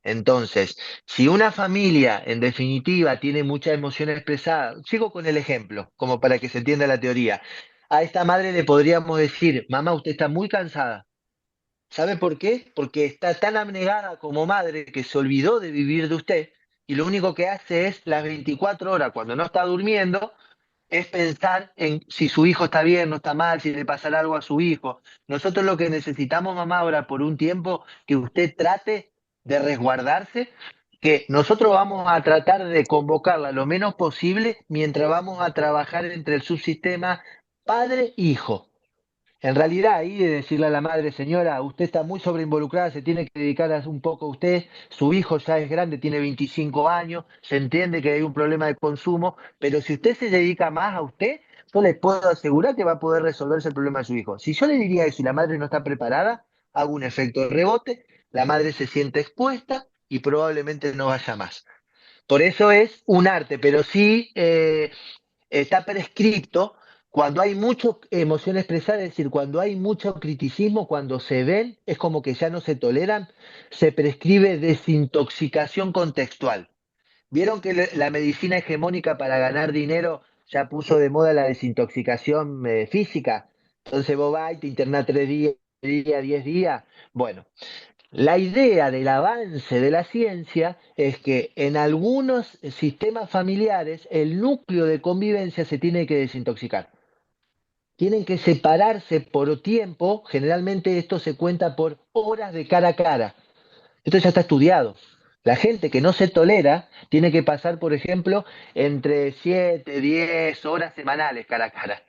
Entonces, si una familia, en definitiva, tiene mucha emoción expresada, sigo con el ejemplo, como para que se entienda la teoría. A esta madre le podríamos decir, mamá, usted está muy cansada. ¿Sabe por qué? Porque está tan abnegada como madre que se olvidó de vivir de usted y lo único que hace es las 24 horas cuando no está durmiendo es pensar en si su hijo está bien, no está mal, si le pasará algo a su hijo. Nosotros lo que necesitamos, mamá, ahora por un tiempo, que usted trate de resguardarse, que nosotros vamos a tratar de convocarla lo menos posible mientras vamos a trabajar entre el subsistema padre-hijo. En realidad, ahí de decirle a la madre, señora, usted está muy sobreinvolucrada, se tiene que dedicar un poco a usted, su hijo ya es grande, tiene 25 años, se entiende que hay un problema de consumo, pero si usted se dedica más a usted, yo le puedo asegurar que va a poder resolverse el problema de su hijo. Si yo le diría eso y la madre no está preparada, hago un efecto de rebote, la madre se siente expuesta y probablemente no vaya más. Por eso es un arte, pero sí está prescripto cuando hay mucha emoción expresada, es decir, cuando hay mucho criticismo, cuando se ven, es como que ya no se toleran, se prescribe desintoxicación contextual. ¿Vieron que la medicina hegemónica para ganar dinero ya puso de moda la desintoxicación física? Entonces vos vas y te internás 3 días, 10 días. Bueno, la idea del avance de la ciencia es que en algunos sistemas familiares el núcleo de convivencia se tiene que desintoxicar. Tienen que separarse por tiempo, generalmente esto se cuenta por horas de cara a cara. Esto ya está estudiado. La gente que no se tolera tiene que pasar, por ejemplo, entre 7, 10 horas semanales cara a cara.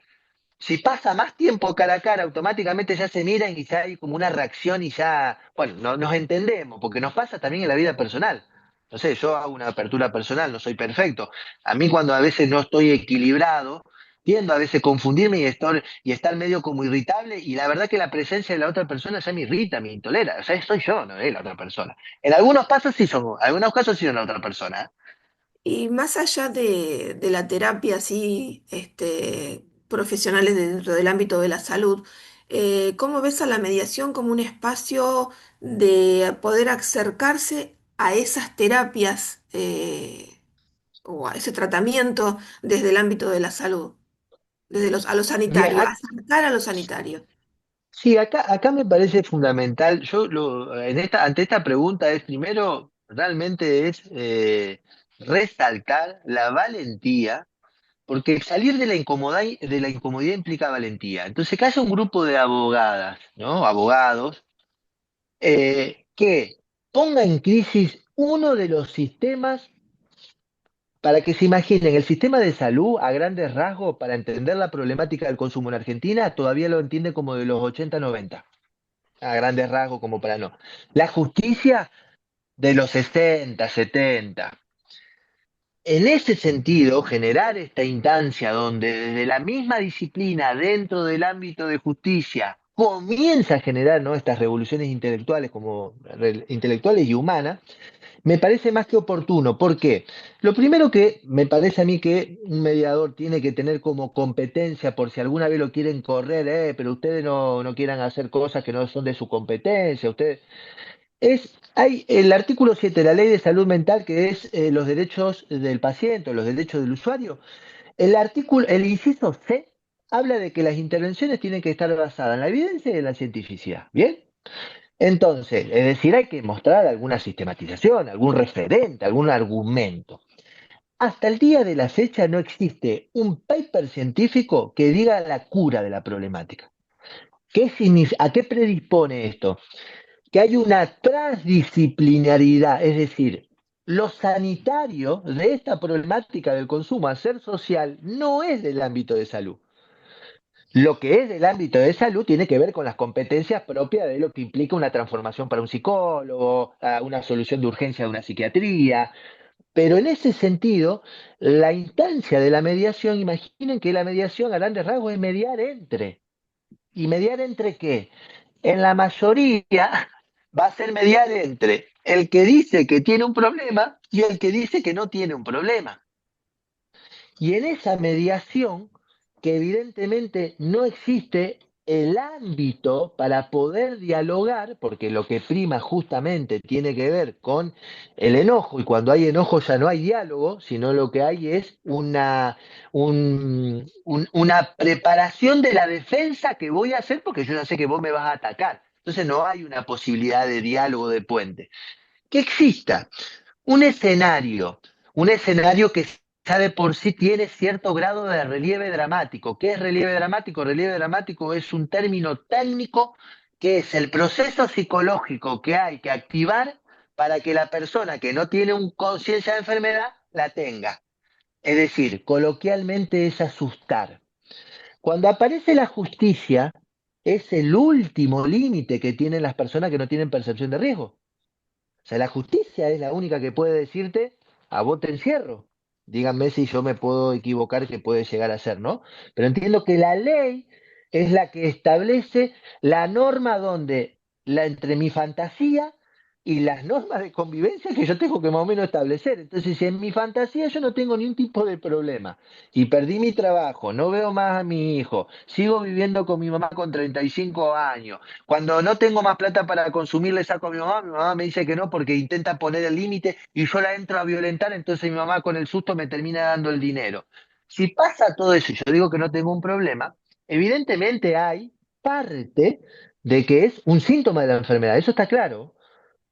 Si pasa más tiempo cara a cara, automáticamente ya se miran y ya hay como una reacción y ya, bueno, no, nos entendemos, porque nos pasa también en la vida personal. No sé, yo hago una apertura personal, no soy perfecto. A mí cuando a veces no estoy equilibrado, tiendo a veces confundirme y estar medio como irritable y la verdad que la presencia de la otra persona ya me irrita, me intolera. O sea, soy yo, no es la otra persona. En algunos casos sí son, en algunos casos sí son la otra persona. ¿Eh? Y más allá de la terapia, así, profesionales dentro del ámbito de la salud, ¿cómo ves a la mediación como un espacio de poder acercarse a esas terapias o a ese tratamiento desde el ámbito de la salud, a lo sanitario, Mira, acercar a lo sanitario? sí, acá me parece fundamental. Ante esta pregunta es primero realmente es resaltar la valentía, porque salir de la incomodidad implica valentía. Entonces, que haya un grupo de abogadas, ¿no? Abogados, que ponga en crisis uno de los sistemas, para que se imaginen, el sistema de salud a grandes rasgos, para entender la problemática del consumo en Argentina, todavía lo entiende como de los 80-90, a grandes rasgos como para no. La justicia de los 60-70. En ese sentido, generar esta instancia donde desde la misma disciplina, dentro del ámbito de justicia, comienza a generar, ¿no?, estas revoluciones intelectuales intelectuales y humanas, me parece más que oportuno. ¿Por qué? Lo primero que me parece a mí que un mediador tiene que tener como competencia, por si alguna vez lo quieren correr, pero ustedes no quieran hacer cosas que no son de su competencia, ustedes hay el artículo 7 de la Ley de Salud Mental, que es los derechos del paciente, los derechos del usuario. El inciso C habla de que las intervenciones tienen que estar basadas en la evidencia y en la cientificidad. ¿Bien? Entonces, es decir, hay que mostrar alguna sistematización, algún referente, algún argumento. Hasta el día de la fecha no existe un paper científico que diga la cura de la problemática. ¿A qué predispone esto? Que hay una transdisciplinaridad, es decir, lo sanitario de esta problemática del consumo a ser social no es del ámbito de salud. Lo que es del ámbito de salud tiene que ver con las competencias propias de lo que implica una transformación para un psicólogo, una solución de urgencia de una psiquiatría. Pero en ese sentido, la instancia de la mediación, imaginen que la mediación a grandes rasgos es mediar entre. ¿Y mediar entre qué? En la mayoría va a ser mediar entre el que dice que tiene un problema y el que dice que no tiene un problema. Y en esa mediación, que evidentemente no existe el ámbito para poder dialogar, porque lo que prima justamente tiene que ver con el enojo, y cuando hay enojo ya no hay diálogo, sino lo que hay es una preparación de la defensa que voy a hacer, porque yo ya sé que vos me vas a atacar. Entonces no hay una posibilidad de diálogo de puente. Que exista un escenario que ya de por sí tiene cierto grado de relieve dramático. ¿Qué es relieve dramático? Relieve dramático es un término técnico que es el proceso psicológico que hay que activar para que la persona que no tiene un conciencia de enfermedad la tenga. Es decir, coloquialmente es asustar. Cuando aparece la justicia, es el último límite que tienen las personas que no tienen percepción de riesgo. O sea, la justicia es la única que puede decirte, a vos te encierro. Díganme si yo me puedo equivocar, que puede llegar a ser, ¿no? Pero entiendo que la ley es la que establece la norma donde, entre mi fantasía y las normas de convivencia que yo tengo que más o menos establecer. Entonces, si en mi fantasía yo no tengo ningún tipo de problema y perdí mi trabajo, no veo más a mi hijo, sigo viviendo con mi mamá con 35 años, cuando no tengo más plata para consumir, le saco a mi mamá me dice que no porque intenta poner el límite y yo la entro a violentar, entonces mi mamá con el susto me termina dando el dinero. Si pasa todo eso y yo digo que no tengo un problema, evidentemente hay parte de que es un síntoma de la enfermedad, eso está claro.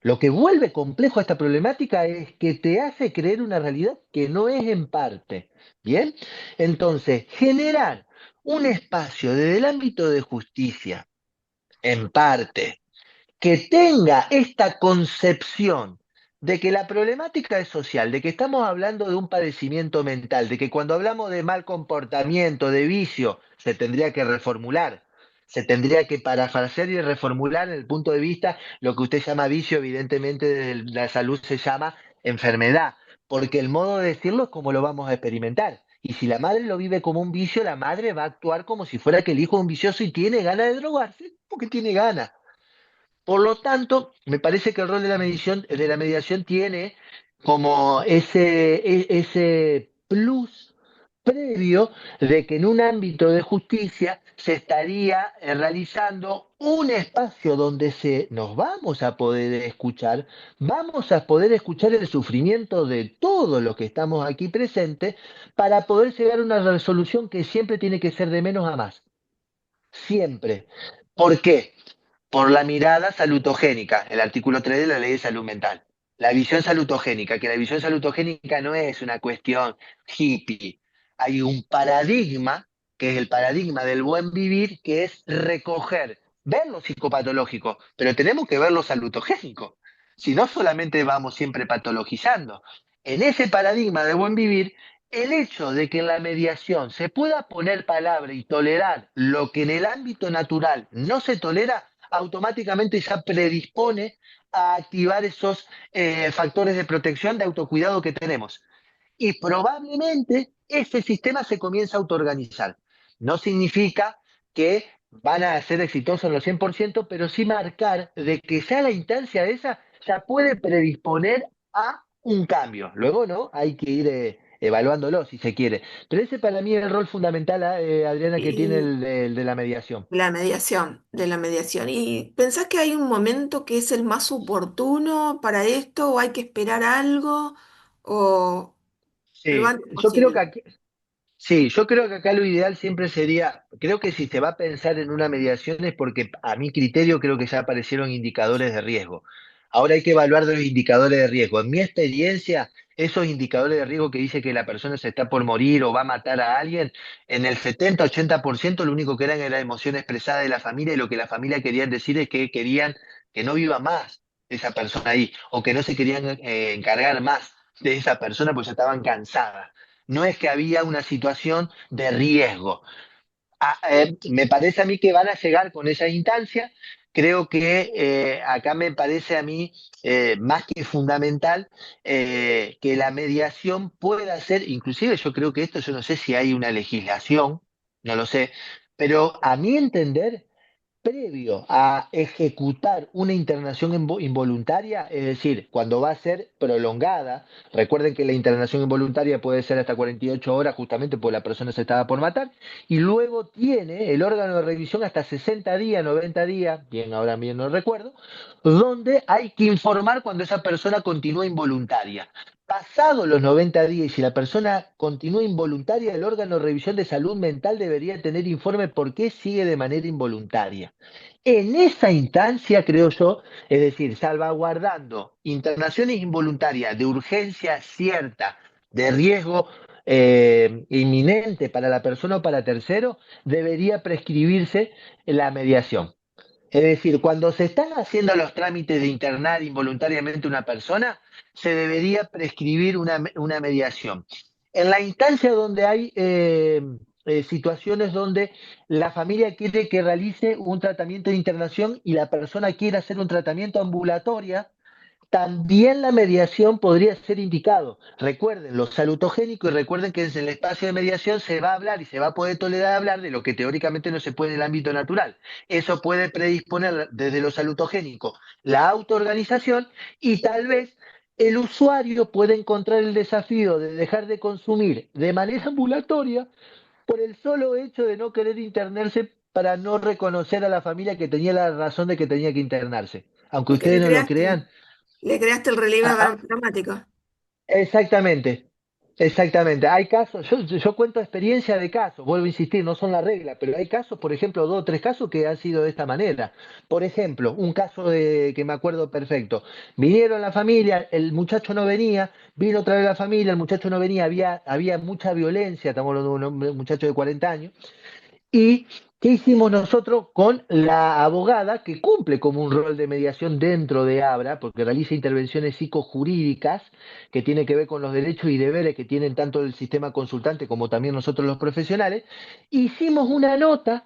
Lo que vuelve complejo a esta problemática es que te hace creer una realidad que no es en parte. ¿Bien? Entonces, generar un espacio desde el ámbito de justicia, en parte, que tenga esta concepción de que la problemática es social, de que estamos hablando de un padecimiento mental, de que cuando hablamos de mal comportamiento, de vicio, se tendría que reformular, se tendría que parafrasear y reformular en el punto de vista lo que usted llama vicio, evidentemente desde la salud se llama enfermedad, porque el modo de decirlo es como lo vamos a experimentar. Y si la madre lo vive como un vicio, la madre va a actuar como si fuera que el hijo es un vicioso y tiene ganas de drogarse, porque tiene ganas. Por lo tanto, me parece que el rol de la mediación tiene como ese plus previo de que en un ámbito de justicia se estaría realizando un espacio donde nos vamos a poder escuchar el sufrimiento de todos los que estamos aquí presentes para poder llegar a una resolución que siempre tiene que ser de menos a más. Siempre. ¿Por qué? Por la mirada salutogénica, el artículo 3 de la Ley de Salud Mental. la visión salutogénica, que la visión salutogénica no es una cuestión hippie. Hay un paradigma, que es el paradigma del buen vivir, que es recoger, ver lo psicopatológico, pero tenemos que ver lo salutogénico. Si no, solamente vamos siempre patologizando. En ese paradigma de buen vivir, el hecho de que en la mediación se pueda poner palabra y tolerar lo que en el ámbito natural no se tolera, automáticamente ya predispone a activar esos factores de protección, de autocuidado que tenemos. Y probablemente ese sistema se comienza a autoorganizar. No significa que van a ser exitosos en los 100%, pero sí marcar de que ya la instancia esa ya puede predisponer a un cambio. Luego, ¿no? Hay que ir evaluándolo si se quiere. Pero ese para mí es el rol fundamental, Adriana, que tiene Y el de la mediación. de la mediación. ¿Y pensás que hay un momento que es el más oportuno para esto o hay que esperar algo o lo Sí, antes yo creo que posible? aquí, sí, yo creo que acá lo ideal siempre sería, creo que si se va a pensar en una mediación es porque a mi criterio creo que ya aparecieron indicadores de riesgo. Ahora hay que evaluar de los indicadores de riesgo. En mi experiencia, esos indicadores de riesgo que dice que la persona se está por morir o va a matar a alguien, en el 70-80% lo único que eran era emoción expresada de la familia y lo que la familia querían decir es que querían que no viva más esa persona ahí o que no se querían encargar más de esa persona porque ya estaban cansadas. No es que había una situación de riesgo. Me parece a mí que van a llegar con esa instancia. Creo que acá me parece a mí más que fundamental que la mediación pueda ser, inclusive yo creo que esto, yo no sé si hay una legislación, no lo sé, pero a mi entender previo a ejecutar una internación involuntaria, es decir, cuando va a ser prolongada, recuerden que la internación involuntaria puede ser hasta 48 horas justamente porque la persona se estaba por matar, y luego tiene el órgano de revisión hasta 60 días, 90 días, bien, ahora bien no recuerdo, donde hay que informar cuando esa persona continúa involuntaria. Pasado los 90 días y si la persona continúa involuntaria, el órgano de revisión de salud mental debería tener informe por qué sigue de manera involuntaria. En esa instancia, creo yo, es decir, salvaguardando internaciones involuntarias de urgencia cierta, de riesgo inminente para la persona o para tercero, debería prescribirse la mediación. Es decir, cuando se están haciendo los trámites de internar involuntariamente una persona, se debería prescribir una mediación. En la instancia donde hay situaciones donde la familia quiere que realice un tratamiento de internación y la persona quiere hacer un tratamiento ambulatorio, también la mediación podría ser indicado. Recuerden lo salutogénico y recuerden que en el espacio de mediación se va a hablar y se va a poder tolerar hablar de lo que teóricamente no se puede en el ámbito natural. Eso puede predisponer desde lo salutogénico la autoorganización y tal vez el usuario puede encontrar el desafío de dejar de consumir de manera ambulatoria por el solo hecho de no querer internarse para no reconocer a la familia que tenía la razón de que tenía que internarse. Aunque Porque ustedes no lo crean, le creaste el relieve a- dramático. exactamente, exactamente. Hay casos, yo cuento experiencia de casos, vuelvo a insistir, no son la regla, pero hay casos, por ejemplo, 2 o 3 casos que han sido de esta manera. Por ejemplo, un caso que me acuerdo perfecto. Vinieron la familia, el muchacho no venía, vino otra vez la familia, el muchacho no venía, había mucha violencia, estamos hablando de un muchacho de 40 años. ¿Y qué hicimos nosotros con la abogada que cumple como un rol de mediación dentro de ABRA, porque realiza intervenciones psicojurídicas que tienen que ver con los derechos y deberes que tienen tanto el sistema consultante como también nosotros los profesionales? Hicimos una nota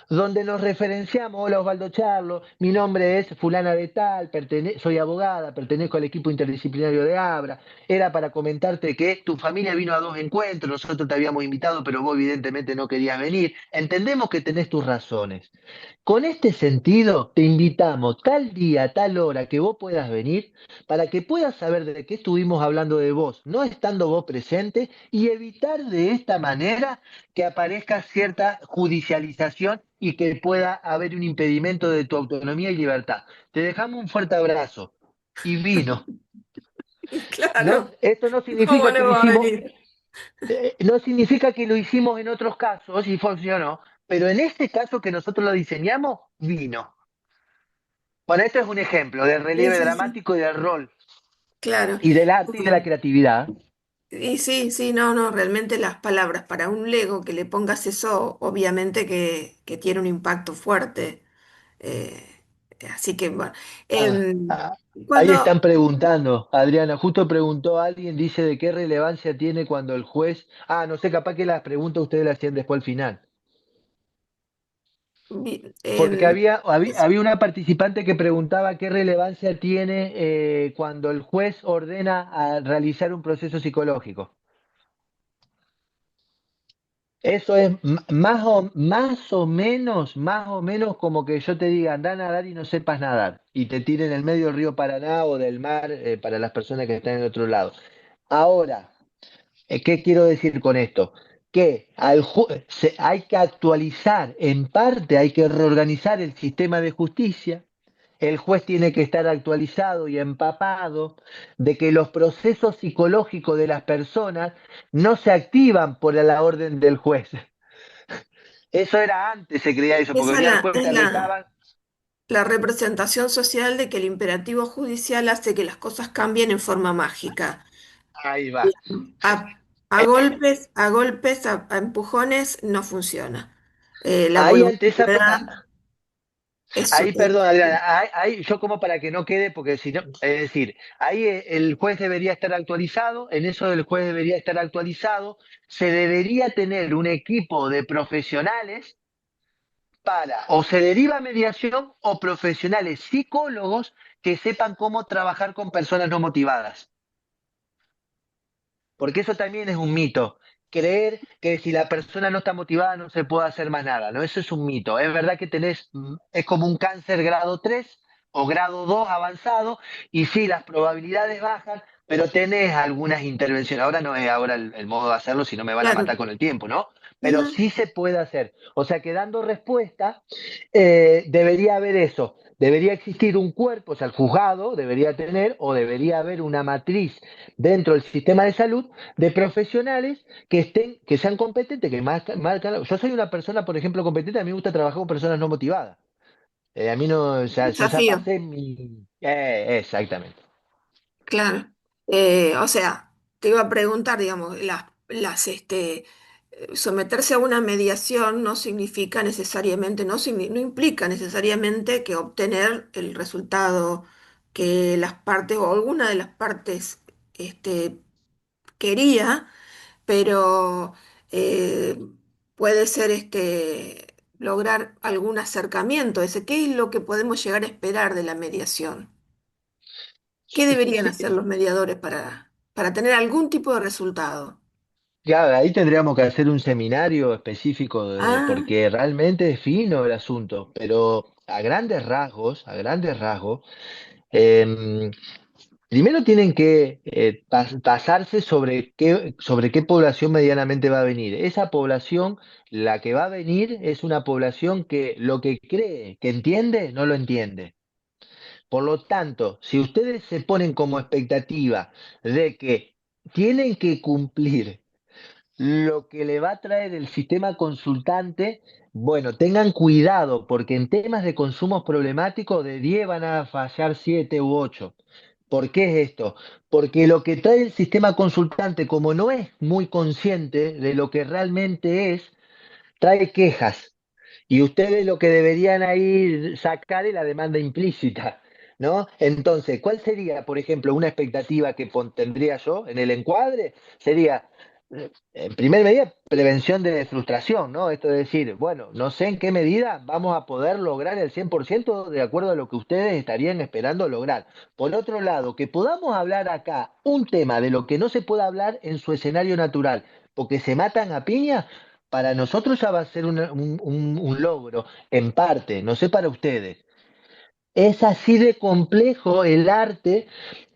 donde nos referenciamos, hola Osvaldo Charlo, mi nombre es fulana de tal, soy abogada, pertenezco al equipo interdisciplinario de Abra, era para comentarte que tu familia vino a 2 encuentros, nosotros te habíamos invitado, pero vos evidentemente no querías venir, entendemos que tenés tus razones. Con este sentido, te invitamos tal día, tal hora que vos puedas venir para que puedas saber de qué estuvimos hablando de vos, no estando vos presente, y evitar de esta manera que aparezca cierta judicialización y que pueda haber un impedimento de tu autonomía y libertad. Te dejamos un fuerte abrazo y vino. No, Claro, esto no ¿cómo significa que no lo va a hicimos, venir? no significa que lo hicimos en otros casos y funcionó, pero en este caso que nosotros lo diseñamos, vino. Bueno, esto es un ejemplo del Sí, relieve sí, sí. dramático y del rol. claro. y del arte y de la Eh, creatividad. Y sí, sí, no, no, realmente las palabras para un Lego que le pongas eso, obviamente que tiene un impacto fuerte. Eh, Así que, bueno, Ah, em, ah, ahí cuando, están preguntando, Adriana, justo preguntó alguien, dice de qué relevancia tiene cuando el juez, no sé, capaz que las preguntas ustedes las hacían después al final, porque em, había una participante que preguntaba qué relevancia tiene cuando el juez ordena a realizar un proceso psicológico. Eso es más o menos como que yo te diga, anda a nadar y no sepas nadar, y te tiren en el medio del río Paraná o del mar para las personas que están en el otro lado. Ahora, ¿qué quiero decir con esto? Que hay que actualizar, en parte hay que reorganizar el sistema de justicia. El juez tiene que estar actualizado y empapado de que los procesos psicológicos de las personas no se activan por la orden del juez. Eso era antes, se creía eso, porque esa venía el juez, es te retaban. la representación social de que el imperativo judicial hace que las cosas cambien en forma mágica. Ahí va. A golpes, a empujones, no funciona. La Ahí ante esa, voluntad es, ahí, perdón, Adriana, ahí, yo como para que no quede, porque si no, es decir, ahí el juez debería estar actualizado, en eso el juez debería estar actualizado, se debería tener un equipo de profesionales o se deriva a mediación o profesionales psicólogos que sepan cómo trabajar con personas no motivadas. Porque eso también es un mito. Creer que si la persona no está motivada no se puede hacer más nada, ¿no? Eso es un mito. Es verdad que es como un cáncer grado 3 o grado 2 avanzado, y sí, las probabilidades bajan, pero tenés algunas intervenciones. Ahora no es ahora el modo de hacerlo, si no me van a claro. matar con el tiempo, ¿no? Pero Ujú. sí se puede hacer. O sea que dando respuesta, debería haber eso. Debería existir un cuerpo, o sea, el juzgado debería tener, o debería haber una matriz dentro del sistema de salud de profesionales que sean competentes, que marcan. Yo soy una persona, por ejemplo, competente, a mí me gusta trabajar con personas no motivadas. A mí no, o sea, yo ya Desafío. pasé mi. Exactamente. Claro. O sea, te iba a preguntar, digamos, someterse a una mediación no significa necesariamente, no implica necesariamente que obtener el resultado que las partes o alguna de las partes este, quería, pero eh, puede ser lograr algún acercamiento. ¿Qué es lo que podemos llegar a esperar de la mediación? ¿Qué deberían Sí, hacer los mediadores para tener algún tipo de resultado? claro, ahí tendríamos que hacer un seminario específico Ah, porque realmente es fino el asunto, pero a grandes rasgos, em, primero tienen que basarse sobre qué población medianamente va a venir. Esa población, la que va a venir, es una población que lo que cree, que entiende, no lo entiende. Por lo tanto, si ustedes se ponen como expectativa de que tienen que cumplir lo que le va a traer el sistema consultante, bueno, tengan cuidado, porque en temas de consumos problemáticos de 10 van a fallar 7 u 8. ¿Por qué es esto? Porque lo que trae el sistema consultante, como no es muy consciente de lo que realmente es, trae quejas. Y ustedes lo que deberían ahí sacar es la demanda implícita, ¿no? Entonces, ¿cuál sería, por ejemplo, una expectativa que tendría yo en el encuadre? Sería, en primer medida, prevención de frustración, ¿no? Esto es decir, bueno, no sé en qué medida vamos a poder lograr el 100% de acuerdo a lo que ustedes estarían esperando lograr. Por otro lado, que podamos hablar acá un tema de lo que no se puede hablar en su escenario natural, porque se matan a piña, para nosotros ya va a ser un logro, en parte, no sé para ustedes. Es así de complejo el arte.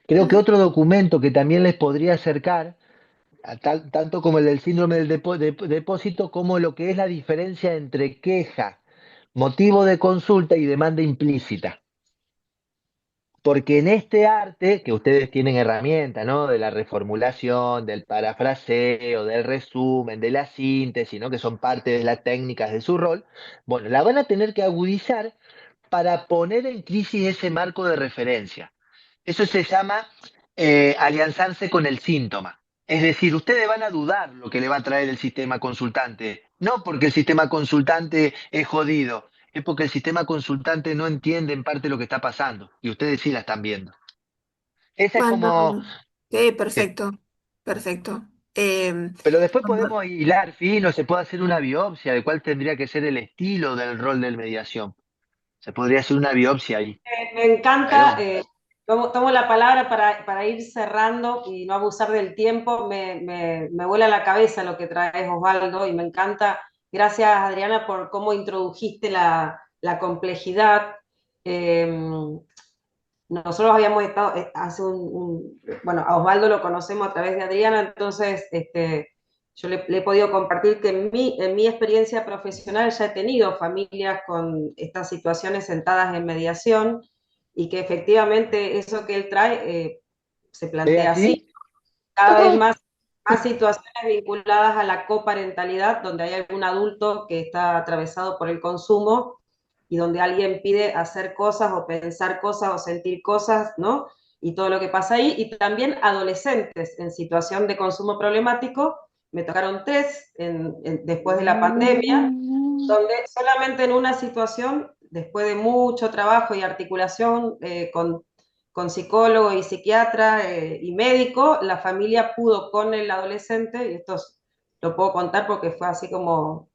Creo que mm, otro documento que también les podría acercar, tanto como el del síndrome del depósito, como lo que es la diferencia entre queja, motivo de consulta y demanda implícita. Porque en este arte, que ustedes tienen herramientas, ¿no? De la reformulación, del parafraseo, del resumen, de la síntesis, ¿no? Que son parte de las técnicas de su rol, bueno, la van a tener que agudizar para poner en crisis ese marco de referencia. Eso se llama alianzarse con el síntoma. Es decir, ustedes van a dudar lo que le va a traer el sistema consultante, no porque el sistema consultante es jodido, es porque el sistema consultante no entiende en parte lo que está pasando y ustedes sí la están viendo. Esa es Cuando, como... Sí. perfecto, perfecto. Em, Pero después cuando- podemos hilar fino, se puede hacer una biopsia de cuál tendría que ser el estilo del rol de mediación. Se podría hacer una biopsia ahí. Me encanta, Pero tomo la palabra para ir cerrando y no abusar del tiempo. Me vuela la cabeza lo que traes, Osvaldo, y me encanta. Gracias, Adriana, por cómo introdujiste la complejidad. Nosotros habíamos estado bueno, a Osvaldo lo conocemos a través de Adriana, entonces yo le he podido compartir que en mi experiencia profesional ya he tenido familias con estas situaciones sentadas en mediación y que efectivamente eso que él trae se ¿es plantea así? así. Cada vez más situaciones vinculadas a la coparentalidad, donde hay algún adulto que está atravesado por el consumo y donde alguien pide hacer cosas o pensar cosas o sentir cosas, ¿no? Y todo lo que pasa ahí. Y también adolescentes en situación de consumo problemático. Me tocaron tres después de la pandemia, donde solamente en una situación, después de mucho trabajo y articulación con psicólogo y psiquiatra y médico, la familia pudo con el adolescente, y esto lo puedo contar porque fue así como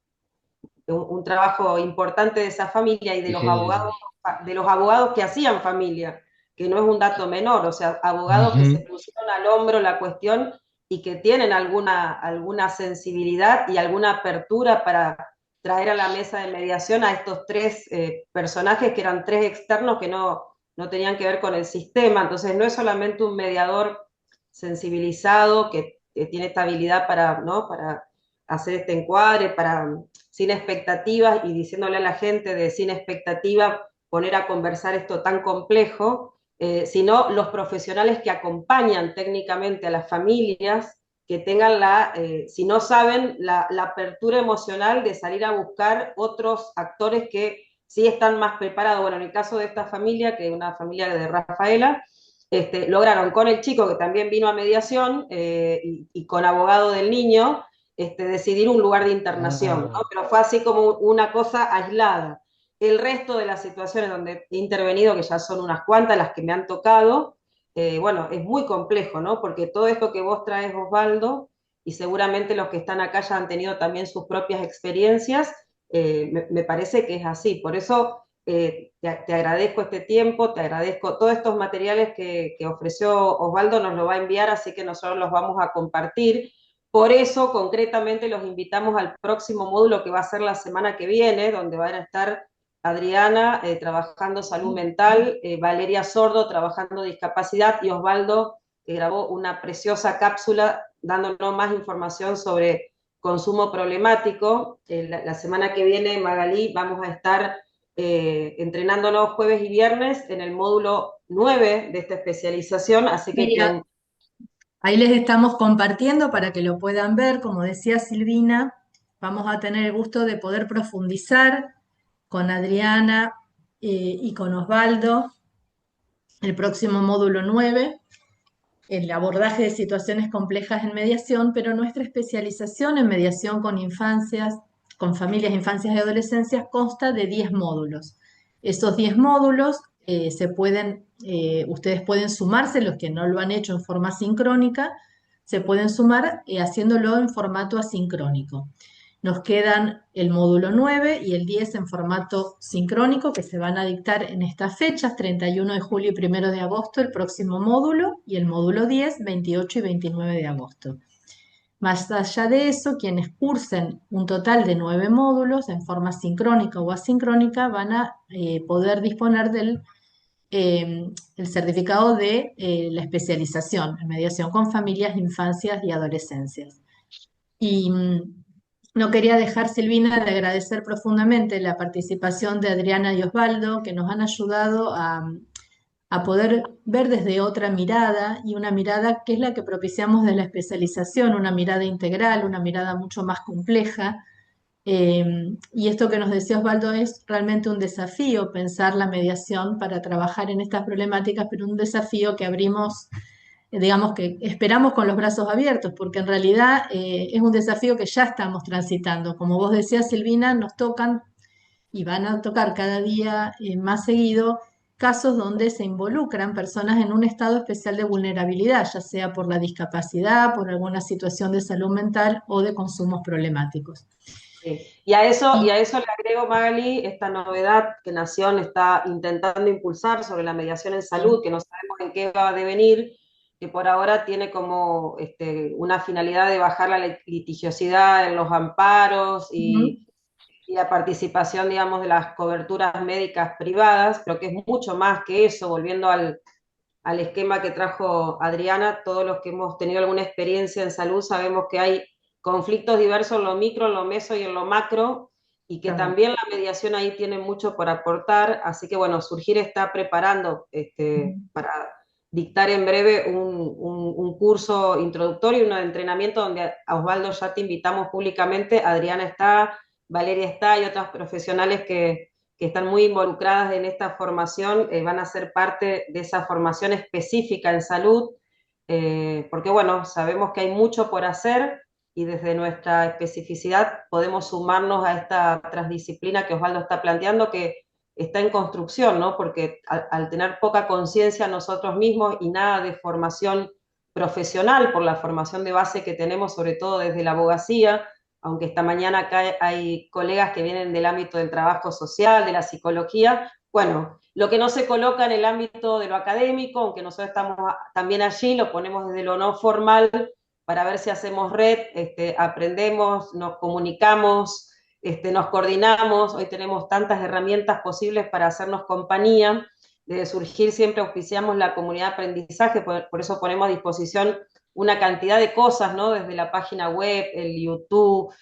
un trabajo importante de esa familia y de los abogados que hacían familia, que no es un dato menor, o sea, abogados que se Ujú. pusieron al hombro la cuestión y que tienen alguna sensibilidad y alguna apertura para traer a la mesa de mediación a estos tres personajes que eran tres externos que no tenían que ver con el sistema. Entonces no es solamente un mediador sensibilizado que tiene esta habilidad para, ¿no? para hacer este encuadre, sin expectativas y diciéndole a la gente de sin expectativa poner a conversar esto tan complejo, sino los profesionales que acompañan técnicamente a las familias, que tengan si no saben, la apertura emocional de salir a buscar otros actores que sí están más preparados. Bueno, en el caso de esta familia, que es una familia de Rafaela, lograron con el chico que también vino a mediación y con abogado del niño, decidir un lugar de internación, ¿no? Pero fue así como una cosa aislada. El resto de las situaciones donde he intervenido, que ya son unas cuantas las que me han tocado, bueno, es muy complejo, ¿no? Porque todo esto que vos traes, Osvaldo, y seguramente los que están acá ya han tenido también sus propias experiencias, me parece que es así. Por eso te agradezco este tiempo, te agradezco todos estos materiales que ofreció Osvaldo, nos lo va a enviar, así que nosotros los vamos a compartir. Por eso, concretamente, los invitamos al próximo módulo que va a ser la semana que viene, donde van a estar Adriana trabajando salud mental, Valeria Sordo trabajando discapacidad y Osvaldo que grabó una preciosa cápsula dándonos más información sobre consumo problemático. La semana que viene, Magalí, vamos a estar entrenándonos jueves y viernes en el módulo 9 de esta especialización, así que Mira, quien... ahí les estamos compartiendo para que lo puedan ver. Como decía Silvina, vamos a tener el gusto de poder profundizar con Adriana y con Osvaldo el próximo módulo 9, el abordaje de situaciones complejas en mediación, pero nuestra especialización en mediación con infancias, con familias, infancias y adolescencias consta de 10 módulos. Esos 10 módulos ustedes pueden sumarse, los que no lo han hecho en forma sincrónica, se pueden sumar haciéndolo en formato asincrónico. Nos quedan el módulo 9 y el 10 en formato sincrónico que se van a dictar en estas fechas, 31 de julio y 1 de agosto, el próximo módulo, y el módulo 10, 28 y 29 de agosto. Más allá de eso, quienes cursen un total de 9 módulos en forma sincrónica o asincrónica van a poder disponer del el certificado de la especialización en mediación con familias, infancias y adolescencias. Y no quería dejar, Silvina, de agradecer profundamente la participación de Adriana y Osvaldo, que nos han ayudado a poder ver desde otra mirada, y una mirada que es la que propiciamos de la especialización, una mirada integral, una mirada mucho más compleja. Y esto que nos decía Osvaldo es realmente un desafío, pensar la mediación para trabajar en estas problemáticas, pero un desafío que abrimos digamos que esperamos con los brazos abiertos, porque en realidad es un desafío que ya estamos transitando. Como vos decías, Silvina, nos tocan y van a tocar cada día más seguido casos donde se involucran personas en un estado especial de vulnerabilidad, ya sea por la discapacidad, por alguna situación de salud mental o de consumos problemáticos. Sí. Y a eso le agrego, Magali, esta novedad que Nación está intentando impulsar sobre la mediación en salud, que no sabemos en qué va a devenir, que por ahora tiene como una finalidad de bajar la litigiosidad en los amparos y la participación, digamos, de las coberturas médicas privadas, pero que es mucho más que eso, volviendo al esquema que trajo Adriana, todos los que hemos tenido alguna experiencia en salud sabemos que hay conflictos diversos en lo micro, en lo meso y en lo macro, y que Claro. también la mediación ahí tiene mucho por aportar, así que bueno, Surgir está preparando para dictar en breve un curso introductorio y un entrenamiento donde a Osvaldo ya te invitamos públicamente, Adriana está, Valeria está y otras profesionales que están muy involucradas en esta formación, van a ser parte de esa formación específica en salud, porque bueno, sabemos que hay mucho por hacer y desde nuestra especificidad podemos sumarnos a esta transdisciplina que Osvaldo está planteando, que está en construcción, ¿no? Porque al tener poca conciencia nosotros mismos y nada de formación profesional por la formación de base que tenemos, sobre todo desde la abogacía, aunque esta mañana acá hay colegas que vienen del ámbito del trabajo social, de la psicología, bueno, lo que no se coloca en el ámbito de lo académico, aunque nosotros estamos también allí, lo ponemos desde lo no formal para ver si hacemos red, aprendemos, nos comunicamos, nos coordinamos, hoy tenemos tantas herramientas posibles para hacernos compañía, desde Surgir siempre auspiciamos la comunidad de aprendizaje, por eso ponemos a disposición una cantidad de cosas, ¿no? Desde la página web, el YouTube,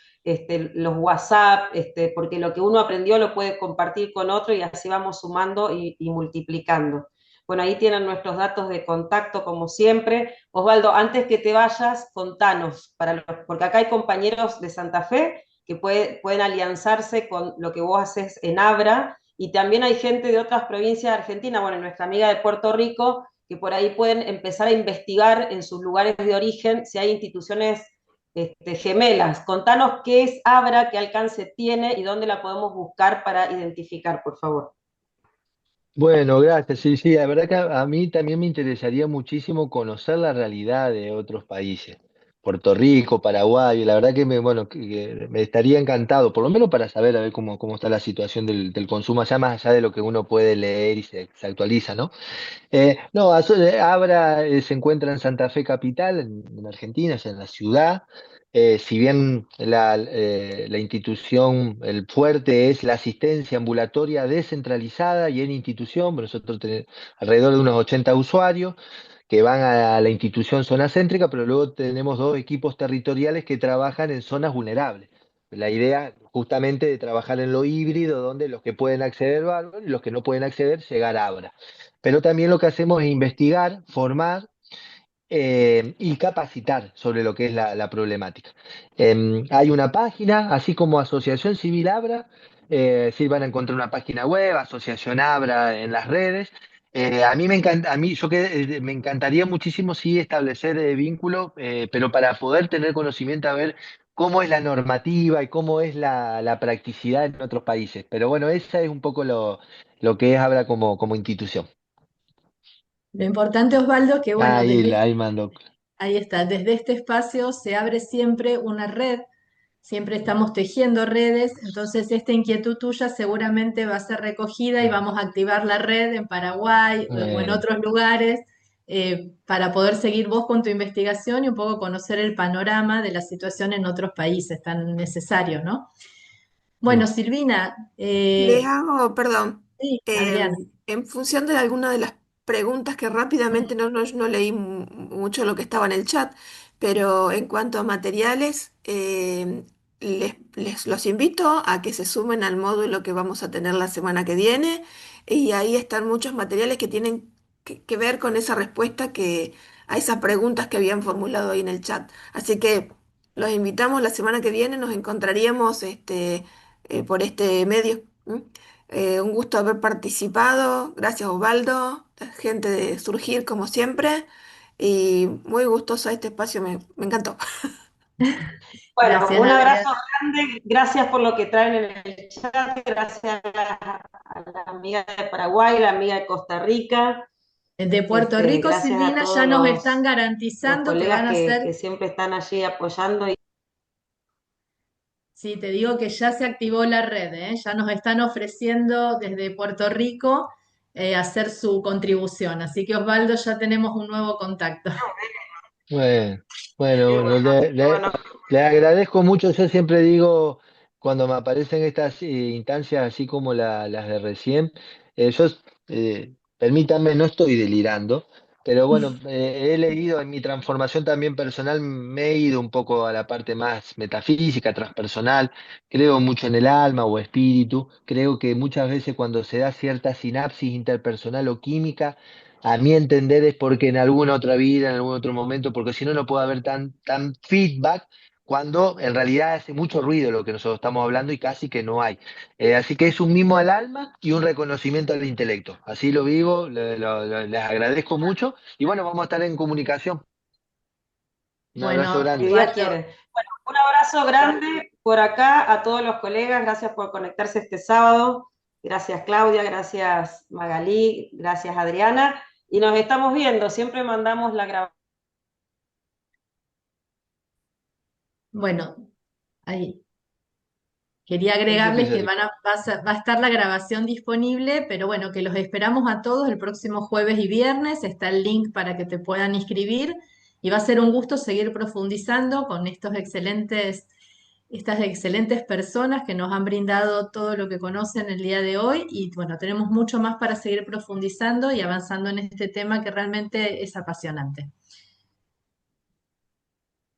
los WhatsApp, porque lo que uno aprendió lo puede compartir con otro y así vamos sumando y multiplicando. Bueno, ahí tienen nuestros datos de contacto como siempre. Osvaldo, antes que te vayas, contanos, porque acá hay compañeros de Santa Fe que pueden alianzarse con lo que vos haces en Abra, y también hay gente de otras provincias de Argentina, bueno, nuestra amiga de Puerto Rico, que por ahí pueden empezar a investigar en sus lugares de origen si hay instituciones gemelas. Contanos qué es Abra, qué alcance tiene y dónde la podemos buscar para identificar, por favor. Bueno, gracias. Sí, sí, la verdad que a mí también me interesaría muchísimo conocer la realidad de otros países. Puerto Rico, Paraguay, la verdad que bueno, que me estaría encantado, por lo menos para saber a ver cómo está la situación del consumo allá, más allá de lo que uno puede leer y se actualiza, ¿no? No, Abra se encuentra en Santa Fe Capital, en Argentina, es en la ciudad. Si bien la institución, el fuerte es la asistencia ambulatoria descentralizada y en institución, pero nosotros tenemos alrededor de unos 80 usuarios que van a la institución zona céntrica, pero luego tenemos dos equipos territoriales que trabajan en zonas vulnerables. La idea justamente de trabajar en lo híbrido, donde los que pueden acceder, bárbaro, y los que no pueden acceder, llegar a Abra. Pero también lo que hacemos es investigar, formar y capacitar sobre lo que es la problemática. Hay una página, así como Asociación Civil Abra, sí van a encontrar una página web, Asociación Abra en las redes. A mí me encanta, me encantaría muchísimo sí establecer vínculo, pero para poder tener conocimiento a ver cómo es la normativa y cómo es la practicidad en otros países. Pero bueno, esa es un poco lo que es Abra como institución. Lo importante, Osvaldo, que bueno, Ahí mando. ahí está, desde este espacio se abre siempre una red, siempre estamos tejiendo redes, entonces esta inquietud tuya seguramente va a ser recogida y vamos a activar la red en Paraguay o en otros lugares para poder seguir vos con tu investigación y un poco conocer el panorama de la situación en otros países tan necesario, ¿no? Bueno, Silvina, Le hago, perdón, sí, Adriana. en función de alguna de las preguntas que rápidamente no leí mucho lo que estaba en el chat, pero en cuanto a materiales, los invito a que se sumen al módulo que vamos a tener la semana que viene y ahí están muchos materiales que tienen que ver con esa respuesta a esas preguntas que habían formulado ahí en el chat. Así que los invitamos la semana que viene, nos encontraríamos por este medio. ¿M? Un gusto haber participado. Gracias, Osvaldo. La gente de Surgir, como siempre. y muy gustosa este espacio, me encantó. Bueno, Gracias, un abrazo Adriana. grande, gracias por lo que traen en el chat, gracias a la amiga de Paraguay, la amiga de Costa Rica, De Puerto Rico, gracias a Silvina, ya todos nos están los garantizando que van colegas a que ser, siempre están allí apoyando. sí, te digo que ya se activó la red, ¿eh? Ya nos están ofreciendo desde Puerto Rico hacer su contribución. Así que Osvaldo, ya tenemos un nuevo contacto. Bueno, bueno, Qué bueno, bueno, qué bueno. le agradezco mucho. Yo siempre digo, cuando me aparecen estas instancias así como las de recién, yo, permítanme, no estoy delirando, pero bueno, he leído en mi transformación también personal, me he ido un poco a la parte más metafísica, transpersonal, creo mucho en el alma o espíritu, creo que muchas veces cuando se da cierta sinapsis interpersonal o química, a mi entender es porque en alguna otra vida, en algún otro momento, porque si no, no puede haber tan feedback cuando en realidad hace mucho ruido lo que nosotros estamos hablando y casi que no hay. Así que es un mimo al alma y un reconocimiento al intelecto. Así lo vivo, les agradezco mucho y bueno, vamos a estar en comunicación. Un abrazo Bueno, Si grande. Dios Osvaldo, quiere. Bueno, un abrazo grande por acá a todos los colegas, gracias por conectarse este sábado. Gracias Claudia, gracias Magalí, gracias Adriana. Y nos estamos viendo, siempre mandamos la grabación. bueno, ahí. Quería Eso que agregarles que se- va a estar la grabación disponible, pero bueno, que los esperamos a todos el próximo jueves y viernes. Está el link para que te puedan inscribir y va a ser un gusto seguir profundizando con estas excelentes personas que nos han brindado todo lo que conocen el día de hoy. Y bueno, tenemos mucho más para seguir profundizando y avanzando en este tema que realmente es apasionante.